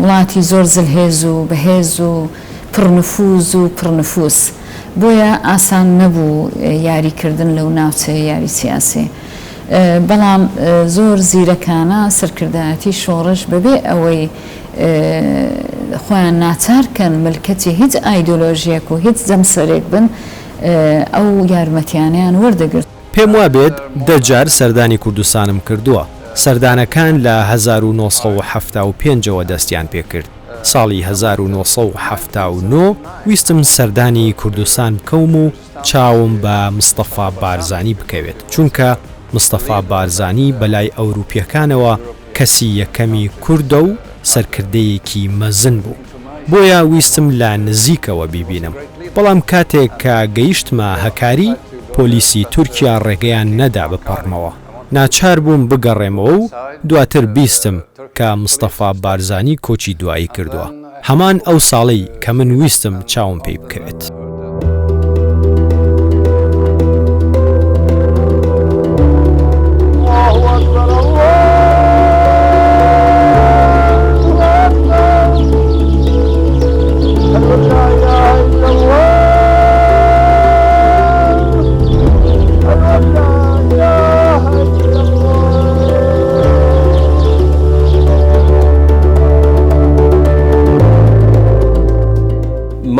Speaker 10: وڵاتی زۆر زلهێز و بەهێز و پڕنفوز و پڕنفوس بۆیە ئاسان نەبوو یاریکردن لەو ناوچەیە یاری سیاسی بەڵام زۆر زیرەکانە سەرکردایەتی شۆڕش بەبێ ئەوەی خۆیان ناچارکەن ملکەتی هیچ ئایدۆلۆژیەک و هیچ جەمسەرێک بن ئەو یارمەتیانیان وەردەگرت
Speaker 8: پێم وابێت دەجار سەردانی کوردستانم کردووە سەردانەکان لە 1975ەوە دەستیان پێکرد ساڵی 1979 ویستم سەردانی کوردستان بکەوم و چاوم بە مستەفا بارزانی بکەوێت چونکە مستەفا بارزانی بەلای ئەوروپیەکانەوە کەسی یەکەمی کوردە و سەرکردەیەکی مەزن بوو بۆیە ویستم لە نزیکەوە بیبینم بەڵام کاتێک کە گەیشتمە هەکاری پۆلیسی تورکیا ڕێگەیان نەدا بپەڕمەوە ناچار بووم بگەڕێمەوە و دواتر بیستم کە مستەفا بارزانی کۆچی دوایی کردووە هەمان ئەو ساڵی کە من ویستم چاوم پێی بکەوێت.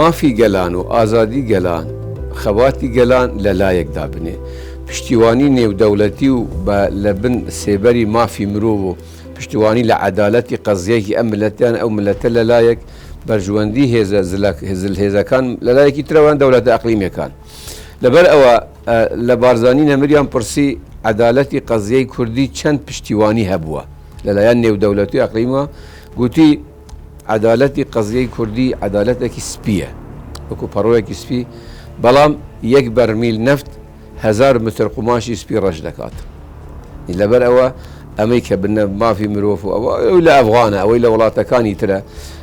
Speaker 2: مافی گەلان و ئازادی گەلان خەواتی گەلان لە لایەکدا بنێ پشتیوانی نێودەوڵەتی و لە بن سێبەری مافی مرۆڤ و پشتیوانی لە عەدالەتی قەزیەکی ئەم ملەتیان ئەو ملەتە لە لایەک بەرژوەندی هێزەکان لە لایەکی ترەوەن دەوڵەتە ئەقلیمیەکان لەبەر ئەوە لە بارزانی نەمریان پرسی عەدالەتی قەزیەی کوردی چەند پشتیوانی هەبووە لەلایەن نێودەوڵەتی و ئەقلیمەوە گوتی عەدالەتی قەزیەی کوردی عەدالەتێکی سپیە وەکو پەڕۆیەکی سپی بەڵام یەک بەرمیل نەفت 1000 متر قوماشی سپی ڕەش دەکات لەبەر ئەوە ئەمەی کە بنە مافی مرۆڤ و ئەوە لە ئەفغانە ئەوەی لە وڵاتەکانی ترە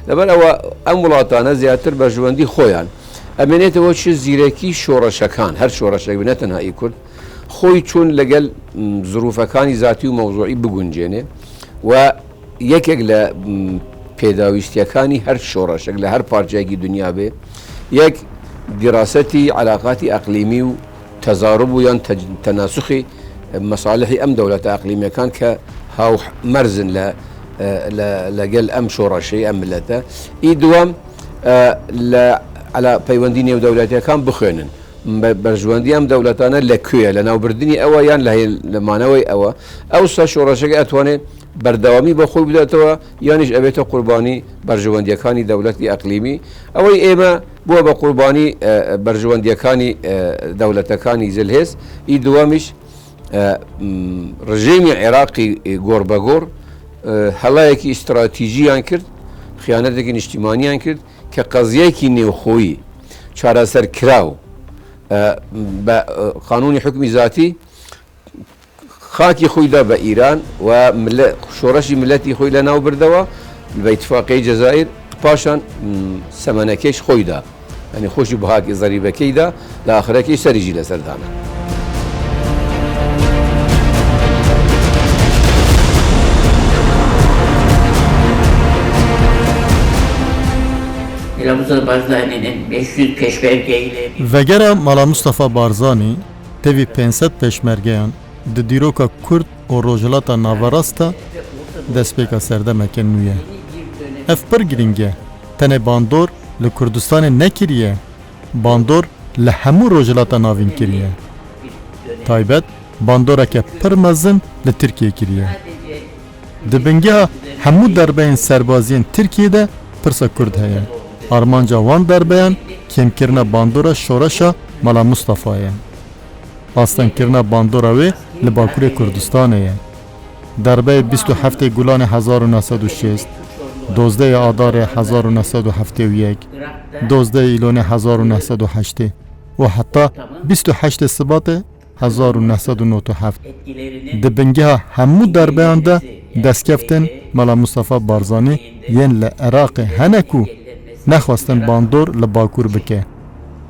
Speaker 2: لەبەر ئەوە ئەم وڵاتانە زیاتر بەرژەوەندی خۆیان ئەمێنێتەوە چ زیرەکی شۆڕەشەکان هەر شۆڕەشێک بنێتە نایی کورد خۆی چون لەگەل زروفەکانی زاتی و مەوزوعی بگونجێنێ و یەکێک لە پێداویستیەکانی هەر شۆڕەشێک لە هەر پارچەیەکی دنیا بێ یەک دیراسەتی علاقاتی ئەقلیمی و تەزارب و یان تەناسوخی مەساڵحی ئەم دەوڵەتە ئەقلیمیەکان کە هاو مەرزن لەگەل ئەم شۆڕەشەی ئەم ملەتە ئی دووەم لە پەیوەندی نێودەوڵەتیەکان بخوێنن بەرژوەندی ئەم دەوڵەتانە لەکوێیە لە ناوبردننی ئەوە یان لەمانەوەی ئەوە ئەوسا شۆڕەشەکە ئەتوانێت بەردەوامی بە خۆی بداتەوە یانیش ئەبێتە قوربانی بەرژەوەندیەکانی دەوڵەتی ئەقلیمی ئەوەی ئێمە بووە بە قوربانی بەرژەوەندیەکانی دەوڵەتەکانی زلهێز ئی دووەمیش ڕژێمی عێراقی گۆڕ بە گۆڕ هەڵایەکی ئیستراتیژیان کرد خیانەتێکی نیشتیمانیان کرد کە قەزیەکی نێوخۆیی چارەسەر کراو بە قانونی حکمی ذاتی خاکی خۆیدا بە ئیران و شۆڕەشی ملەتی خۆی لە ناو بردەوە بە ئیتفاقی جەزایر پاشان سەمەنەکەیش خۆیدا ئەنی خۆشی بەهاکی زەریبەکەیدا لە ئاخرەکەی سەریژی لەسەردانە.
Speaker 3: Vegera Mala Mustafa Barzanî tevî 500 pêşmergeyan di dîroka Kurd û Rojhilata Navarasta destpêka serdemeke nû ye. Ev pir giring e. Tenê bandor li Kurdistanê nekiriye. Bandor li hemû Rojhilata navîn kiriye. Taybet bandoreke pir mezin li Tirkiye kiriye. Di bingeha hemû derbeyên serbaziyên Tirkiyeyê pirsa Kurd heye. Armanca wan derbeyan kêmkirina bandora şoreşa Mala Mustafa ye. Astenkirina bandora wê li Bakurê Kurdistanê ye. Derbeyê 27 Gulanê 1906, 12 Adarê 1971, 12 İlonê 1908 û heta 28 Sibatê 1997. Di bingeha hemû derbeyan de destkeftin Mala Mustafa Barzanî yên li Iraqê hene ku nexwestin bandor li Bakur bike.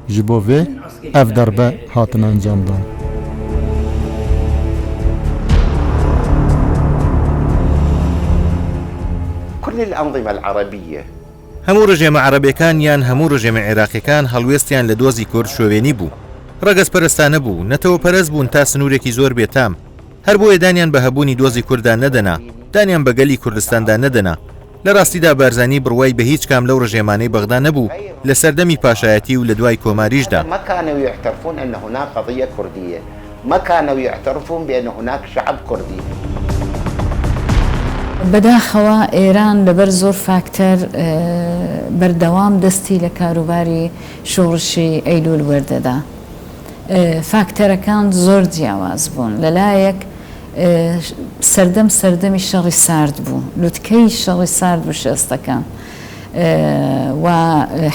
Speaker 3: Ji bo vê ev derbe hatin encamdan.
Speaker 12: هەموو ڕژێمە عەرەبیەکان یان هەموو ڕژێمە عێراقیەکان هەڵوێستیان لە دۆزی کورد شۆوێنی بوو. ڕەگەز پەرستانە بوو، نەتەوە پەرست بوون تا سنوورێکی زۆر بێتام. هەر بۆیە دانیان بە هەبوونی دۆزی کوردان نەدەنا، دانیان بە گەلی کوردستاندا نەدەنا. لە ڕاستیدا بارزانی بڕوای بە هیچ کام لەو ڕژێمانەی بەغدا نەبوو لە سەردەمی پاشایەتی و لە دوای کۆماریشدا.
Speaker 10: بەداخەوە ئێران لەبەر زۆر فاکتەر بەردەوام دەستی لە کاروباری شۆڕشی ئەیلول وەردەدا. فاکتەرەکان زۆر جیاواز بوون. لەلایەک سەردەمی شەڕی سارد بوو، لوتکەی شەڕی سارد بوو شێستەکان. و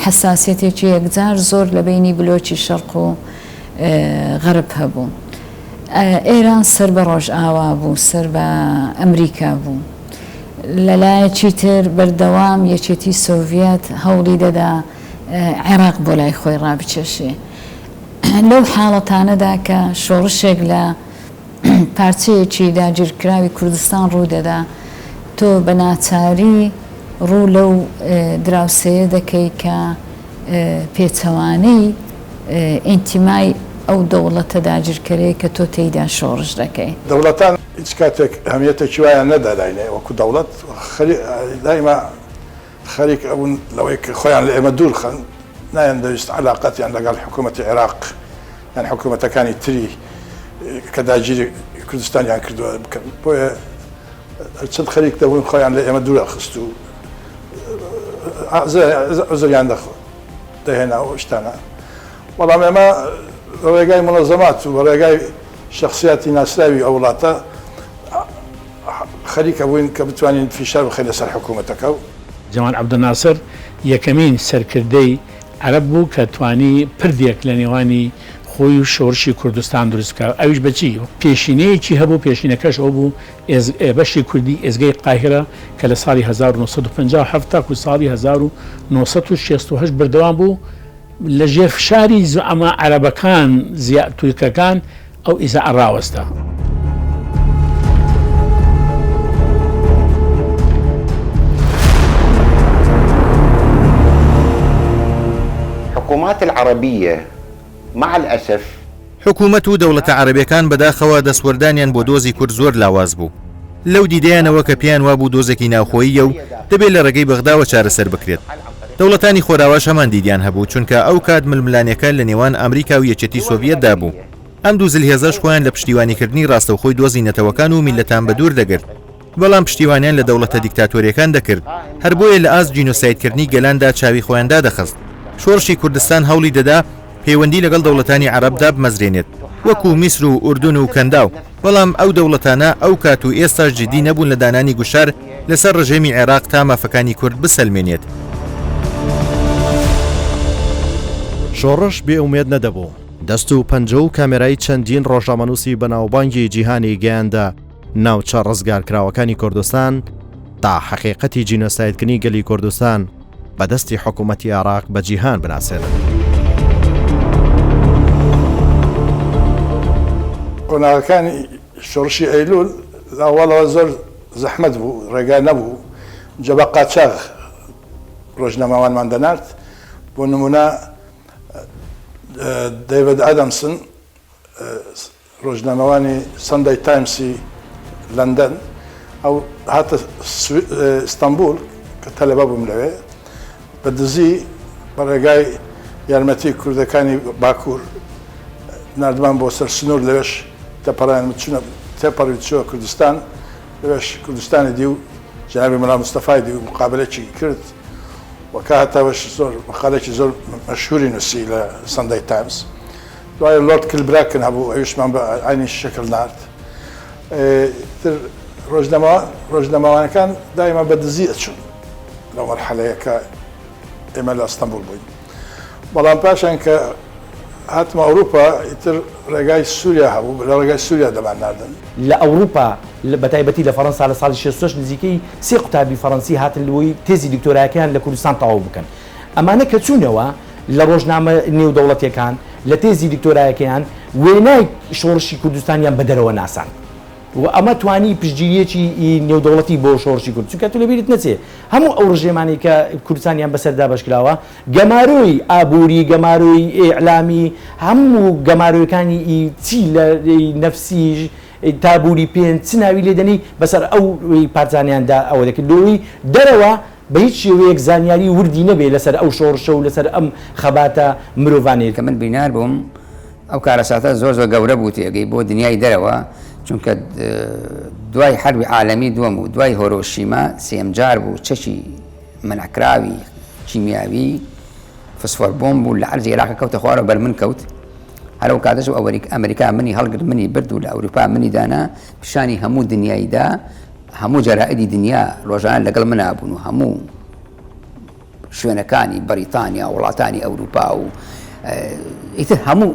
Speaker 10: حساسیتێکی یەکجار زۆر لە بینی بلۆکی شەرق و غەرب هەبوو. ئێران سەر بە ڕۆژئاوا بوو، سەر بە ئەمریکا بوو. لەلایەکی تر بەردەوام یەکێتی سۆڤێت هەوڵی دەدا عێراق بۆ لای خۆی ڕابچێشێ. لەو حاڵەتانەدا کە شۆڕشێک لە پارچەیەکی داگیرکراوی کوردستان ڕوو دەدا، تۆ بە ناچاری ڕوو لەو دراوسەیە دەکەی کە پێچەوانەی ئینتیمای ئەو دەوڵەتە داگیرکەرەیە کە تۆ تێیدا شۆڕش دەکەی.
Speaker 14: دەوڵەتان هیچ کاتێک هەمیەتێکی وایان نەداداینێ وەکو دەوڵەت دایما خەریک ئەبوون لەوەی کە خۆیان لە ئێمە دوور خەن، نایان دەویست علاقەتیان لەگەڵ حکوومەتی عێراق یان حکوومەتەکانی تری کە داگیری کوردستانیان کردووە بکەن. بۆیە چەند خەریک دەبوون خۆیان لە ئێمە دوورە خست و عزریان دەهێنا و شتانە. بەڵام ئێمە ڕێگای منەظەمات و ڕێگای شخصیاتی ناسراوی ئەو وڵاتە خەریکە بووین کە بتوانین فیشار بخەین لەسەر حکوومەتەکە. و
Speaker 15: جەمال عەبدولناسر یەکەمین سەرکردەی عەرەب بوو کە توانی پردێک لە نێوانی خۆی و شۆڕشی کوردستان دروست بکات. ئەویش بەچی پێشینەیەکی هەبوو، پێشینەکەش ئەو بوو بەشی کوردی ئێزگەی قاهرە کە لە ساڵی 1957 تا ساڵی 1968 بەردەوام بوو لە ژێر فشاری زعەما عەرەبەکان تورکەکان ئەو ئیزاء ڕاوەستا.
Speaker 7: الحكومات العربية مع الأسف
Speaker 12: حکوومەت و دەوڵەتە عەرەبیەکان بەداخەوە دەسوەردانیان بۆ دۆزی کورد زۆر لاواز بوو. لەو دیدەیانەوە کە پیان وابوو دۆزێکی ناوخۆییە و دەبێت لە ڕێگەی بەغداوە چارەسەر بکرێت. دەوڵەتانی خۆراواش هەمان دیدیان هەبوو، چونکە ئەو کات ململانەکە لە نێوان ئەمریکا و یەکێتی سۆڤیەتدا بوو. ئەم دوو زلهێزەش خۆیان لە پشتیوانیکردنی ڕاستەوخۆی دۆزی نەتەوەکان و میلەتان بەدوور دەگرت. بەڵام پشتیوانیان لە دەوڵەتە دیکتاتۆریەکان دەکرد، هەر بۆیە لە ئاست جینۆسایدکردنی گەلاندا چاوی خۆیاندا دەخست. شۆڕشی کوردستان هەوڵی دەدا پەیوەندی لەگەڵ دەوڵەتانی عەرەبدا بمەزرێنێت، وەکو میسر و ئوردون و کەنداو. بەڵام ئەو دەوڵەتانە ئەو کات و ئێستاش جدی نەبوون لە دانانی گوشار لەسەر ڕژێمی عێراق تا مافەکانی کورد بسەلمێنێت.
Speaker 1: شۆڕش بێئومێد نەدەبوو. دەست و پەنجە و کامێرایی چەندین ڕۆژنامەنووسی بەناوبانگی جیهانی گەیاندا ناوچە ڕزگارکراوەکانی کوردستان تا حەقیقەتی جینۆسایدکردنی گەلی کوردستان بەدەستی حکوومەتی عێراق بە جیهان بناسێنن.
Speaker 14: قۆناغەکانی شۆڕشی ئەیلول لاوەڵەوە زۆر زەحمەت بوو، ڕێگا نەبوو. جەبە قاچاغ ڕۆژنامەوانمان دەنارد. بۆ نمونە دەیڤد ئادەمسن ڕۆژنامەوانی سەندەی تایمسی لەندەن ئەو هاتە ئیستانبول کە تەلەبە بووم لەوێ بە دزی بە ڕێگای یارمەتی کوردەکانی باکوور نردمان بۆ سەر سنوور لەوێش تێپەڕیان چوونە تێپەڕی چووە کوردستان. لەوێش کوردستانی دی و جەنابی مەلا مستەفای دی و مقابلەیەکی کرد وەکە هەتاوەش زۆر مەقالێکی زۆر مەشهوری نووسی لە سەندەی تایمس. دوایە لۆرد کلبراکن هەبوو، ئەویشمان بە عینی شەکل نارد. ڕۆژنامەوانەکان دایما بە دزی ئەچوون لەو مەرحەلەیە کە ئێمە لە ئەستەمبول بووین. بەڵام پاشان کە هاتمە ئەوروپا ئیتر ڕێگای سووریا هەبوو، لە ڕێگای سووریا دەمان ناردن.
Speaker 5: لە ئەوروپا بەتایبەتی لە فەڕەنسا لە ساڵی 66 نزیکەی 3 قوتابی فەڕەنسی هاتن لەوەی تێزی دکتۆرایەکەیان لە کوردستان تەواو بکەن. ئەمانە کە چوونەوە لە ڕۆژنامە نێودەوڵەتیەکان لە تێزی دکتۆرایەکەیان وێنای شۆڕشی کوردستانیان بە دەرەوە ناسان. و ئەمە توانی پشتگیریەکی نێودەوڵەتی بۆ شۆڕشی کورد، چونکە تو لەبیرت نەچێ هەموو ئەو ڕژێمانی کە کوردستانیان بەسەردا بەشکراوە گەماروی ئابووری، گەماروی ئیعلامی، هەموو گەمارویەکانی چی لە نەفسیش تابووری پێن چ ناوی لێدەنی بەسەر ئەو پارتزانیاندا ئەوە دەکرد. لۆی دەرەوە بە هیچ شێوەیەک زانیاری وردی نەبێ لەسەر ئەو شۆڕشە و لەسەر ئەم خەباتە مرۆڤانەیە.
Speaker 11: کە من بینار بووم ئەو کارەساتە زۆر زۆر گەورە بوو تێگەی بۆ دنیای دەرەوە، چونکە دوای حربی عالەمی دووەم و دوای هۆرۆشیما سێم جار بوو چەکی منعکراوی کیمیاوی فسفۆر بۆم بوو لە عەرزی عێراق کەوتە خوارەوە بەر من کەوت. هەرەو کاتەش و ئەمریکا منی هەڵگرت، منی برد و لە ئەوروپا منی دانا پیشانی هەموو دنیاییدا هەموو جەرائیدی دنیا ڕۆژانە لەگەڵ منابوون و هەموو شوێنەکانی بەریتانیا وڵاتانی ئەوروپا و ئیتر هەموو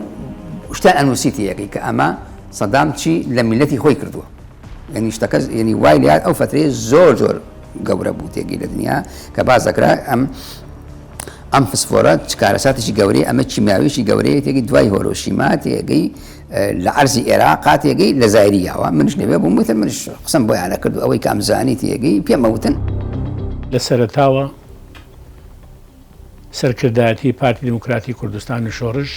Speaker 11: شتان ئەنووسیتیەکەی کە ئەمە سەدام چی لە میلەتی خۆی کردووە یعنی شتەکەس ینی وای لات ئەو فترەیە زۆر گەورە بوو تێگەی لە دنیا کە باز دەکرا ئەم فسفۆرە کارەساتێکی گەورەی ئەمە چیماویشی گەورەیە تێگەی دوای هۆرۆشیما تێگەی لە عەرزی عێراق تێگەی لە زایریاوە منش لەوێ بووم وتر منش قسەم بۆیانە کرد ئەوەی کە ئەمزانی تێگەی پێمەوتن
Speaker 15: لە سەرەتاوە سەرکردایەتی پارتی دموکراتی کوردستان و شۆڕش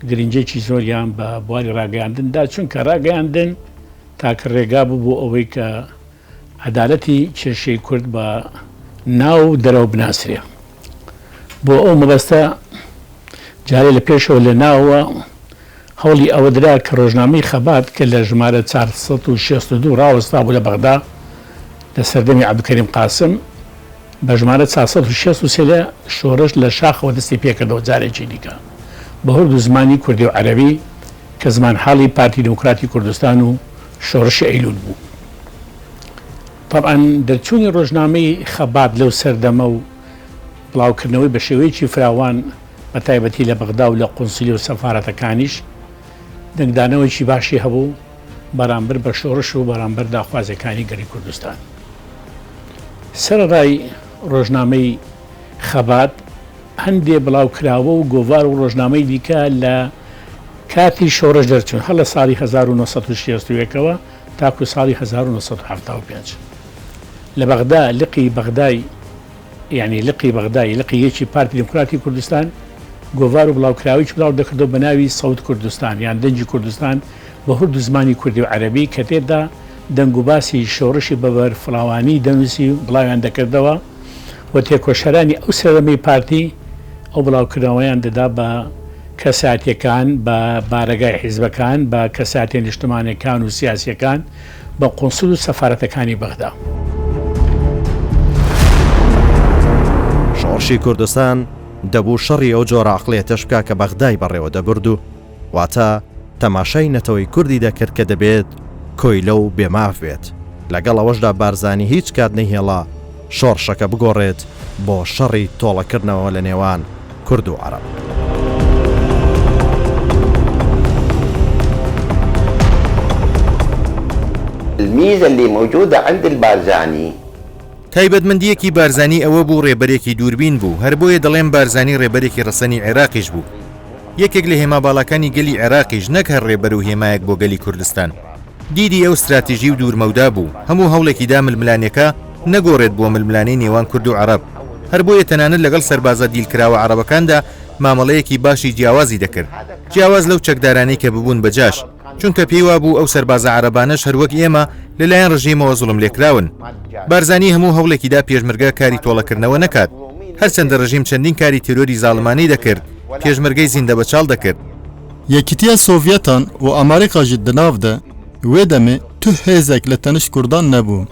Speaker 15: گرنجێکی زۆریان بە بواری ڕاگەیاندندا چونکە ڕاگەیاندن تاکە ڕێگا بوو بۆ ئەوەی کە عەدالەتی کێشەی کورد بە ناو دەرەوە بناسرێ بۆ ئەو مەبەستە جارێ لە پێشەوە لە ناوە هەوڵی ئەوەدرا کە ڕۆژنامەی خەبات کە لە ژمارە 462 ڕاوەستا بوو لە بەغدا لە سەردەمی عەبدولکەریم قاسم بە ژمارە 463 لە شۆڕش لە شاخەوە دەستی پێکردەوە جارێکی دیکە بە هەردوو زمانی کوردی و عەرەبی کە زمان حاڵی پارتی دموکراتی کوردستان و شۆڕشی ئەیلول بوو. طبعاً دەرچوونی ڕۆژنامەی خەبات لەو سەردەمە و بڵاوکردنەوەی بە شێوەیەکی فراوان بە تایبەتی لە بەغدا و لە قونسولی و سەفارەتەکانیش دەنگدانەوەیکی باشی هەبوو بەرامبەر بە شۆڕش و بەرامبەر داخوازەکانی گەری کوردستان. سەرڕای ڕۆژنامەی خەبات هەندێ بڵاوکراوە و گۆڤار و ڕۆژنامەی دیکە لە کاتی شۆڕش دەرچوون هەر لە ساڵی 1960ەوە تاکو ساڵی 1975 لە بەغدا لقی بەغدای یعنی لقی بەغدای لقی یەکی پارتی دموکراتی کوردستان گۆڤار و بڵاوکراویی بڵاو دەکردەوە بە ناوی سەوت کوردستان یان دەنجی کوردستان بە هەردوو زمانی کوردی و عەرەبی کە تێدا دەنگ و باسی شۆڕشی بەبەر فڵاوانی دەنووسی بڵاویان دەکردەوە و تێکۆشەرانی ئەو سەردەمەی پارتی ئەو بڵاوکردنەوەیان دەدا بە کەساتیەکان بە بارەگای حیزبەکان بە کەساتێن نیشتمانیەکان و سیاسیەکان بە قونسول و سەفارەتەکانی بەغدا.
Speaker 1: شۆڕشی کوردستان دەبوو شەڕی ئەو جۆرە عەقڵیەتەش بکا کە بەغدای بەڕێوە دەبرد و واتە تەماشای نەتەوەی کوردی دەکرد کە دەبێت کۆیلە و بێماف بێت لەگەڵ ئەوەشدا بارزانی هیچ کات نەهێڵا شۆڕشەکە بگۆڕێت بۆ شەڕی تۆڵەکردنەوە لە نێوان کورد و عەرەب.
Speaker 7: الميزة اللي موجودة عند البارزاني
Speaker 12: تایبەتمەندیەکی بارزانی ئەوە بوو ڕێبەرێکی دووربین بوو هەر بۆیە دەڵێن بارزانی ڕێبەرێکی ڕەسەنی عێراقیش بوو یەکێک لە هێما باڵەکانی گەلی عێراقیش نەک هەر ڕێبەر و هێمایەک بۆ گەلی کوردستان دیدی ئەو استراتیژی و دوورمەودا بوو هەموو هەوڵێکیدا ململانیەکە نەگۆڕێت بۆ ململانەی نێوان کورد و عەرەب هەر بۆیە تەنانەت لەگەڵ سەربازە دیلکراوە عەرەبەکاندا مامەڵەیەکی باشی جیاوازی دەکرد جیاواز لەو چەکدارانەی کە ببوون بەجاش چونکە پێیوا بوو ئەو سەربازە عەرەبانەش هەروەک ئێمە لەلایەن ڕژیمەوە زوڵم لێکراون بارزانی هەموو هەوڵێکیدا پێشمەرگە کاری تۆڵەکردنەوە نەکات هەرچەندە ڕژیم چەندین کاری تیرۆری زاڵمانەی دەکرد پێشمەرگەی زیندە بەچاڵ دەکرد
Speaker 3: یەکیتیە سۆڤێتان و ئەمریکاژی دناودا وێ دەمێ تو هێزێک لە تەنش کوردان نەبوو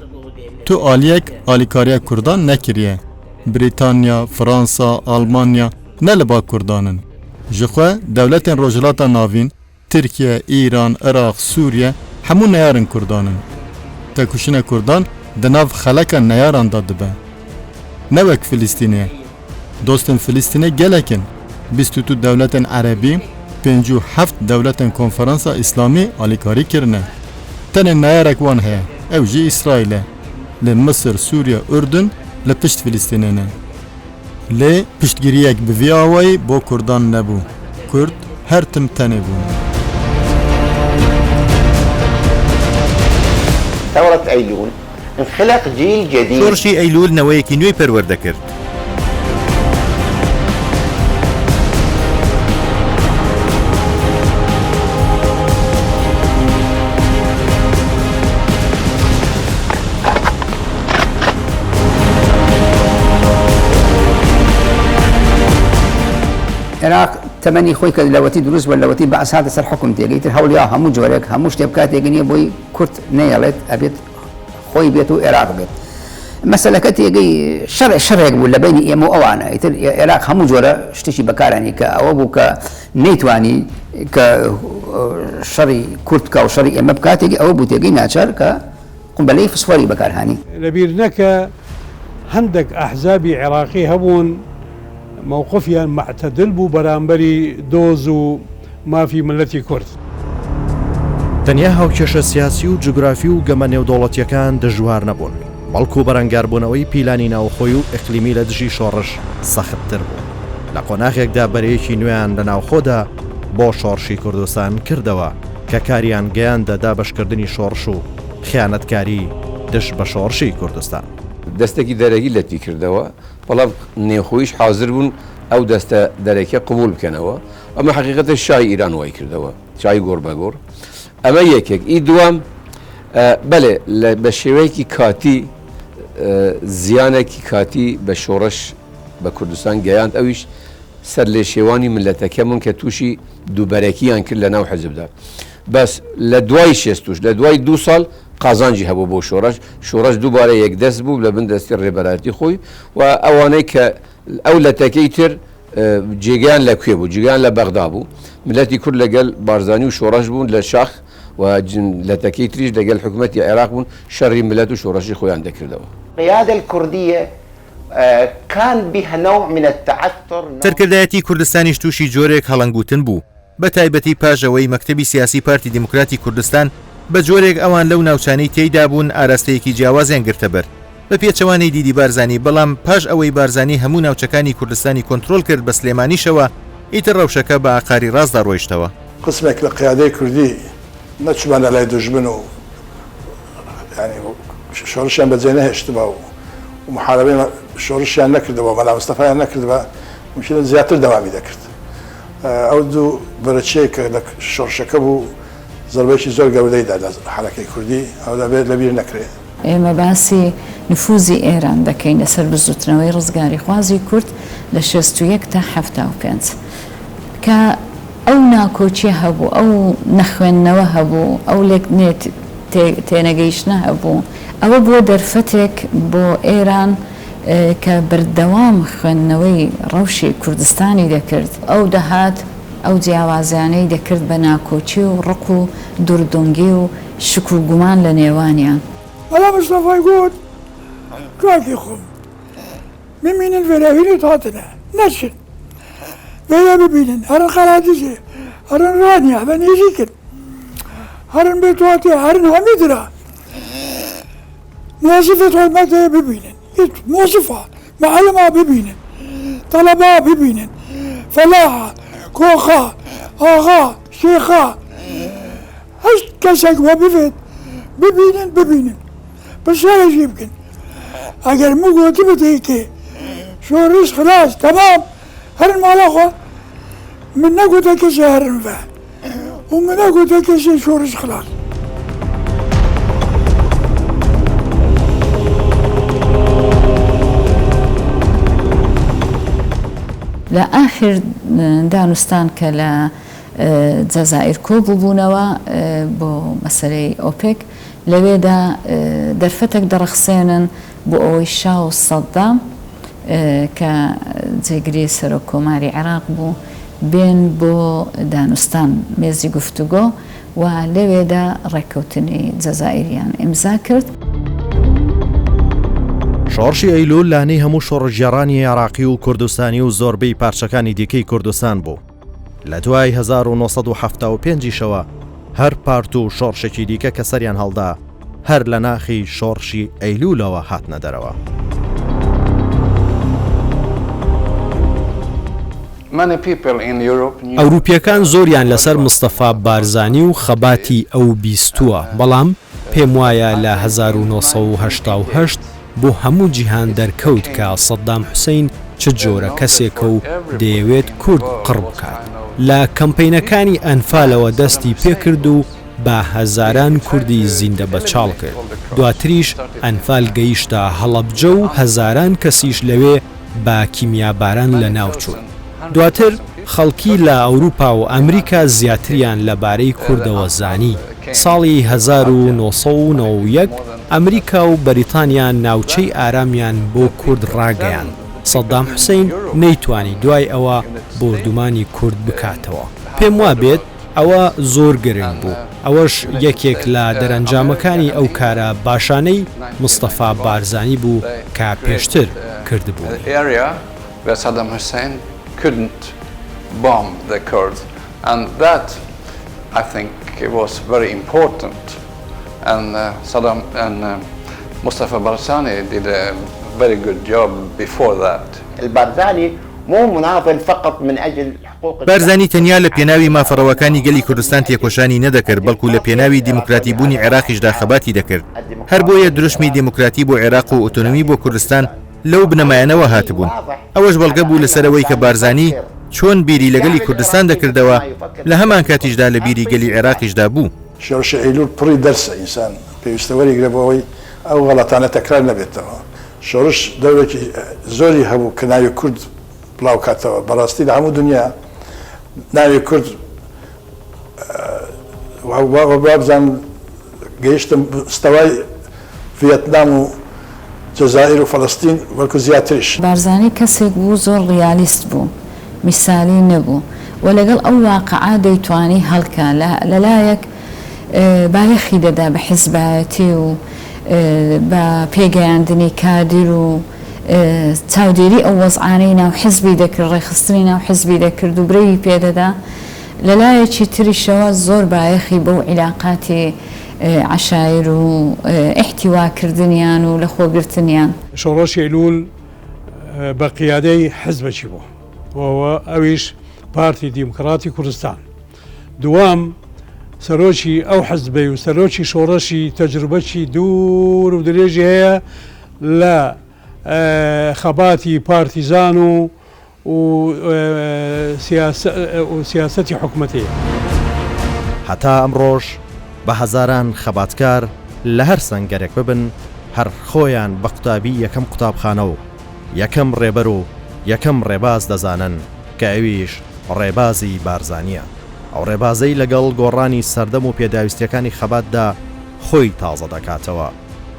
Speaker 3: تو ئالیەک ئالیکاریە کوردان نەکریە بریتانیا فەرەنسا ئەڵمانیا نە لە با کوردانن ژخوا دەولەتێن ڕۆژهەڵاتە ناوین ترکیە ئیران عێراق سووریە هەموو نەیارن کوردانن تەکوشنە کوردان دناو خەلەکە نەیاراندا دەبە نەوەک فلیستینێ دۆستن فلیستینە gelekîn 22 dewletên Erebî 57 dewletên Konferansa İslamî alîkarî kirine. Tenê neyarek wan heye ew jî İsraîl e li Misir, Sûriye, Ürdün li pişt Filîstînê ne. Lê piştgiriyek bi vî awayî bo Kurdan nebû. Kurd her tim tenê bûn.
Speaker 7: ثورة أيلول انخلق جيل جديد.
Speaker 12: شۆڕشی ئەیلول نەوەیەکی نوێی پەروەردەکرد.
Speaker 11: عێراق تەمەنی خۆی کە لەوەتی دروست بە لەوەتی بەعس هاتە سەر حکم تێگەیتر هەوڵیا هەموو جۆرێک هەموو شتێ بکات تێگەنیە بۆی کورد نەیەڵێت ئەبێت خۆی بێت و عێراق بێت مەسەلەکە تێگەی شەڕێک بوو لە بینی ئێمە و ئەوانە ئیتر عێراق هەموو جۆرە شتێکی بەکارانی کە ئەوە بوو کە نەیتوانی کە شەڕی کورد بکە و شەڕی ئێمە بکاتێکی ئەوە بوو تێگەی ناچار کە قومبەلەی فسفۆری بەکارهانی
Speaker 4: لەبیر نەکە هەندێک ئەحزابی عێراقی هەبوون مووقفیان معتەدل بوو بەرامبەری دۆز و مافی ملەتی کورد.
Speaker 1: تەنیا هاوکێشە سیاسی و جوگرافی و گەمە نێودوڵەتیەکان دژوار نەبوون، بەڵکو بەرەنگاربوونەوەی پیلانی ناوخۆی و ئیقلیمی لە دژی شۆڕش سەختتر بوو. لە قۆناغێکدا بەرەیەکی نوێیان لە ناوخۆدا بۆ شۆڕشی کوردستان کردەوە کە کاریان گەیاندەدا بەشکردنی شۆڕش و خیانەتکاری دش بە شۆڕشی کوردستان.
Speaker 2: دەستێکی دەرەگی لەتی کردەوە، بەڵام نێوخۆیش حاضر بوون ئەو دەستە دەرەکە قبول بکەنەوە. ئەمە حقیقەتە شای ئیران وای کردەوە، شای گۆڕ بەگۆڕ. ئەمە یەکێک. ئی دوام بەڵێ بە شێوەیەکی کاتی زیانێکی کاتی بە شۆڕش بە کوردستان گەیاند، ئەویش سەر لێ شێوانی ملەتەکەمون کە تووشی دووبەرەکییان کرد لە ناو حەزبدا. بەس لە دوای شێستوش لە دوای 2 ساڵ قازانجی هەبوو بۆ شۆڕش دووبارە یەکدەست بوو لە بن دەستی ڕێبەرایەتی خۆی و ئەوانەی کە ئەو لەتەکەی تر جێگەیان لەکوێ بوو، جێگەیان لە بەغدا بوو. ملەتی کورد لەگەڵ بارزانی و شۆڕش بوون لە شاخ و لەتەکەی تریش لەگەڵ حکوومەتی عێراق بوون، شەڕی ملەت و شۆڕشی خۆیان دەکردەوە.
Speaker 16: القيادة الكردية كان بها نوع من التعثر.
Speaker 12: سەرکردایەتی کوردستانیش تووشی جۆرێک هەڵەنگوتن بوو، بە تایبەتی پاژەوەی مەکتەبی سیاسی پارتی دیموکراتی کوردستان بە جۆرێک ئەوان لەو ناوچانەی تێیدا بوون ئاراستەیەکی جیاوازیان گرتە بەر بە پێچەوانەی دیدی بارزانی. بەڵام پاش ئەوەی بارزانی هەموو ناوچەکانی کوردستانی کۆنتترۆل کرد بە سلێمانیشەوە، ئیتر ڕەوشەکە بە ئاقاری ڕاستدا ڕۆیشتەوە.
Speaker 14: قسمێک لە قیادەی کوردی نەچمانە لای دژمن و شۆڕشیان بەجێ نەهێشتبە و محاربەی شۆڕشیان نەکردەوە، مەلا مستەفایان نەکردبە، ممکنە زیاتر دەوامی دەکرد. ئەو دوو بەرەچەیە کە لە شۆڕشەکە بوو زەربەیەکی زۆر گەورەیدا لە حەرەکەی کوردی، ئەو دەبێت لەبیر نەکرێت.
Speaker 10: ئێمە باسی نفوزی ئێران دەکەین لەسەر بزوتنەوەی ڕزگاری خوازی کورد لە 61 تا 75 کە ئەو ناکۆچیە هەبوو، ئەو نەخوێندنەوە هەبوو، ئەو لێک تێنەگەیشتنە هەبوو. ئەوە بۆ دەرفەتێک بۆ ئێران کە بەردەوام خوێندنەوەی ڕەوشی کوردستانی دەکرد، ئەو دەهات ئەو جیاوازیانەی دەکرد بە ناکۆچی و ڕق و دوردۆنگی و شک و گومان لە نێوانیان.
Speaker 6: ئەلا مستەفای گوت کاکی خۆم ببینن وێرەهێنێت هاتنە نەچن وێرە ببینن هەرن خەراتیزێ هەرن ڕانیە بە نێزی کرد هەرن بێتواتێ هەرن هەمیدرا موظفة المادة ببينن موظفة معلمة ببينن طلبة ببينن فلاحة كوخة آغا شيخة هش كسك وبفت ببينن بس هذا يمكن اگر مو قلت بتيكي شورش خلاص تمام هرن مالاخو من نقول كسي هرن فا ومن نقول كسي شورش خلاص.
Speaker 10: لە ئاخر دانوستان کە لە جەزائیر کۆبووبوونەوە بۆ مەسەلەی ئۆپێک لەوێدا دەرفەتێک دەڕەخسێنن بۆ ئەوەی شاو سەدام کە جێگری سەرۆک کۆماری عێراق بوو بێن بۆ دانوستان مێزی گفتوگۆ و لەوێدا ڕێککەوتنی جەزائیریان ئیمزا کرد.
Speaker 1: شۆڕشی ئەیلول لانەی هەموو شۆڕژێڕانی عێراقی و کوردستانی و زۆربەی پارچەکانی دیکەی کوردستان بوو. لە دوای 1975شەوە هەر پارت و شۆڕشێکی دیکە کە سەریان هەڵدا هەر لە ناخی شۆڕشی ئەیلولەوە هاتنە دەرەوە.
Speaker 8: ئەوروپیەکان زۆریان لەسەر مستەفا بارزانی و خەباتی ئەو بیستووە، بەڵام پێم وایە لە 1970 بۆ هەموو جیهان دەرکەوت کە سەدام حوسەین چ جۆرە کەسێکە و دەیەوێت کورد قڕ بکات. لە کەمپەینەکانی ئەنفالەوە دەستی پێکرد و بە هەزاران کوردی زیندە بەچاڵ کرد. دواتریش ئەنفال گەیشتە هەڵەبجە و هەزاران کەسیش لەوێ بە کیمیاباران لە ناوچوون. دواتر خەڵکی لە ئەوروپا و ئەمریکا زیاتریان لەبارەی کوردەوە زانی. ساڵی 1991 ئەمریکا و بەریتانیا ناوچەی ئارامیان بۆ کورد ڕاگەیان. سەدام حوسەین نەیتوانی دوای ئەوە بردومانی کورد بکاتەوە. پێم وا بێت ئەوە زۆر گرنگ بوو. ئەوەش یەکێک لە دەرەنجامەکانی ئەو کارە باشانەی مستەفا بارزانی بوو کە پێشتر کردبوو.
Speaker 17: where Saddam Hussein couldn't bomb the Kurds, and that I think was very important. And Mustafa Barzani did a very good job before that.
Speaker 16: البارزاني مو مناضل فقط من أجل حقوق
Speaker 12: بارزانی تەنیا لە پێناوی مافەڕەوەکانی گەلی کوردستان تێکۆشانی نەدەکرد، بەڵکو لە پێناوی دیموکراتیبوونی عێراقیشدا خەباتی دەکرد. هەر بۆیە دروشمی دیموکراتی بۆ عێراق و ئۆتۆنۆمی بۆ کوردستان لەو بنەمایانەوە هاتبوون. ئەوەش بەڵگە بوو لەسەرەوەی کە بارزانی چۆن بیری لە گەلی کوردستان دەکردەوە لە هەمان کاتیشدا لە بیری گەلی عێراقیشدا بوو.
Speaker 14: شۆڕشی ئەیلول پڕی دەرسە ئینسان پێویستە وەریگرێبەوەی ئەو غەڵەتانە تەکرار نەبێتەوە. شۆڕش دەورێکی زۆری هەبوو کە ناوی کورد بڵاو کاتەوە، بەڕاستی لە هەموو دنیا ناوی کورد بابزان گەیشتم ستەوای ڤیەتنام و جەزائیر و فەڵەستین وەکو زیاتریش.
Speaker 10: بارزانی کەسێک بوو زۆر ڕیالیست بوو، میسالی نەبوو و لەگەڵ ئەو واقعا دەیتوانی هەڵکە لەلایەک بایەخی دەدا بە حیزبایەتی و بە پێگەیاندنی کادر و چاودێری ئەو وەزعانەی ناو حیزبی دەکرد، ڕێخستنی ناو حیزبی دەکرد و برەوی پێدەدا. لەلایەکی تریشەوە زۆر بایەخی بەو عیلاقاتی عشایر و احتیواکردنیان و لەخۆگرتنیان.
Speaker 4: شۆڕشی ئەیلول بە قیادەی حیزبێکی بوو وەوە ئەویش پارتی دیموکراتی کوردستان. دوام سەرۆکی ئەو حەزبەی و سەرۆکی شۆڕەشی تەجروبەکی دوور و درێژی هەیە لە خەباتی پارتیزان و سیاسەتی حکوومەتی.
Speaker 1: هەتا ئەمڕۆژ بە هەزاران خەباتکار لە هەر سەنگەرێک ببن هەر خۆیان بە قوتابی یەکەم قوتابخانە و یەکەم ڕێبەر و یەکەم ڕێباز دەزانن کە ئەویش ڕێبازی بارزانیە. ئەو ڕێبازەی لەگەڵ گۆڕانی سەردەم و پێداویستیەکانی خەباتدا خۆی تازە دەکاتەوە.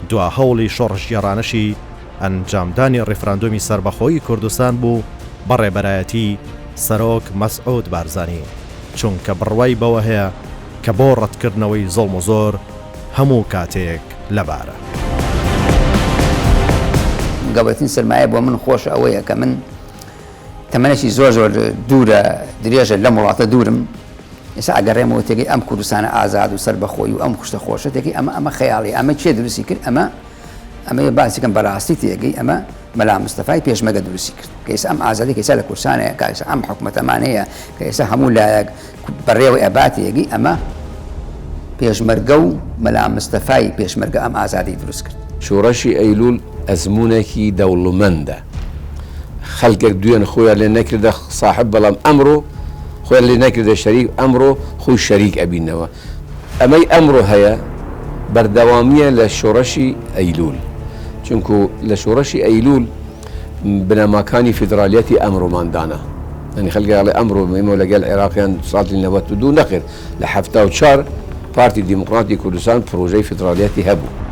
Speaker 1: دوا هەوڵی شۆڕش گێڕانەشی ئەنجامدانی ڕێفراندۆمی سربەخۆیی کوردستان بوو بە ڕێبەرایەتی سەرۆک مەسعود بارزانی، چونکە بڕوای بەوە هەیە کە بۆ ڕەتکردنەوەی زۆڵم و زۆر هەموو کاتێک لەبارە.
Speaker 11: گەورەترین سرمایە بۆ من خۆش ئەوەیە کە من تەمەنێکی زۆر زۆر دوورە درێژە لە وڵاتە دوورم، ئێستا ئەگەڕێمەوە تێگەی ئەم کوردستانە ئازاد و سربەخۆی و ئەم خوشتە خۆشە تێگەی ئەمە خەیاڵی ئەمە چێ دروستی کرد؟ ئەمە باسیکەم بەڕاستی تێگەی ئەمە مەلا مستەفای پێشمەگە دروستی کرد کە ئێستا ئەم ئازادی کەسا لە کورسانەیە کە ئێستا ئەم حکومەتەمانەیە کە ئێستا هەموو لایەک بەڕێوەی ئەباتێگی ئەمە پێشمەرگە و مەلا مستەفای پێشمەرگە ئەم ئازادی دروست کرد.
Speaker 2: شۆڕەشی ئەیلول ئەزمونێکی دەوڵەمەندە، خەڵکێک دوێن خۆیان لێ نەکردە صاحب، بەڵام ئەمڕۆ خۆیان لێ نەکردە شەریک، ئەمڕۆ خۆی شەریک ئەبینەوە. ئەمەی ئەمڕۆ هەیە بەردەوامیە لە شۆڕەشی ئەیلول، چونکو لە شۆڕەشی ئەیلول بنەماکانی فیدرالیەتی ئەمڕۆماندانە، ئەنی خەڵکیاڵێ ئەمڕۆ ئێمە لەگەڵ عێراقیان ساڵی 92 نەخێر لە 74 پارتی دیموکراتی کوردستان پرۆژەی فیدرالیەتی هەبوو.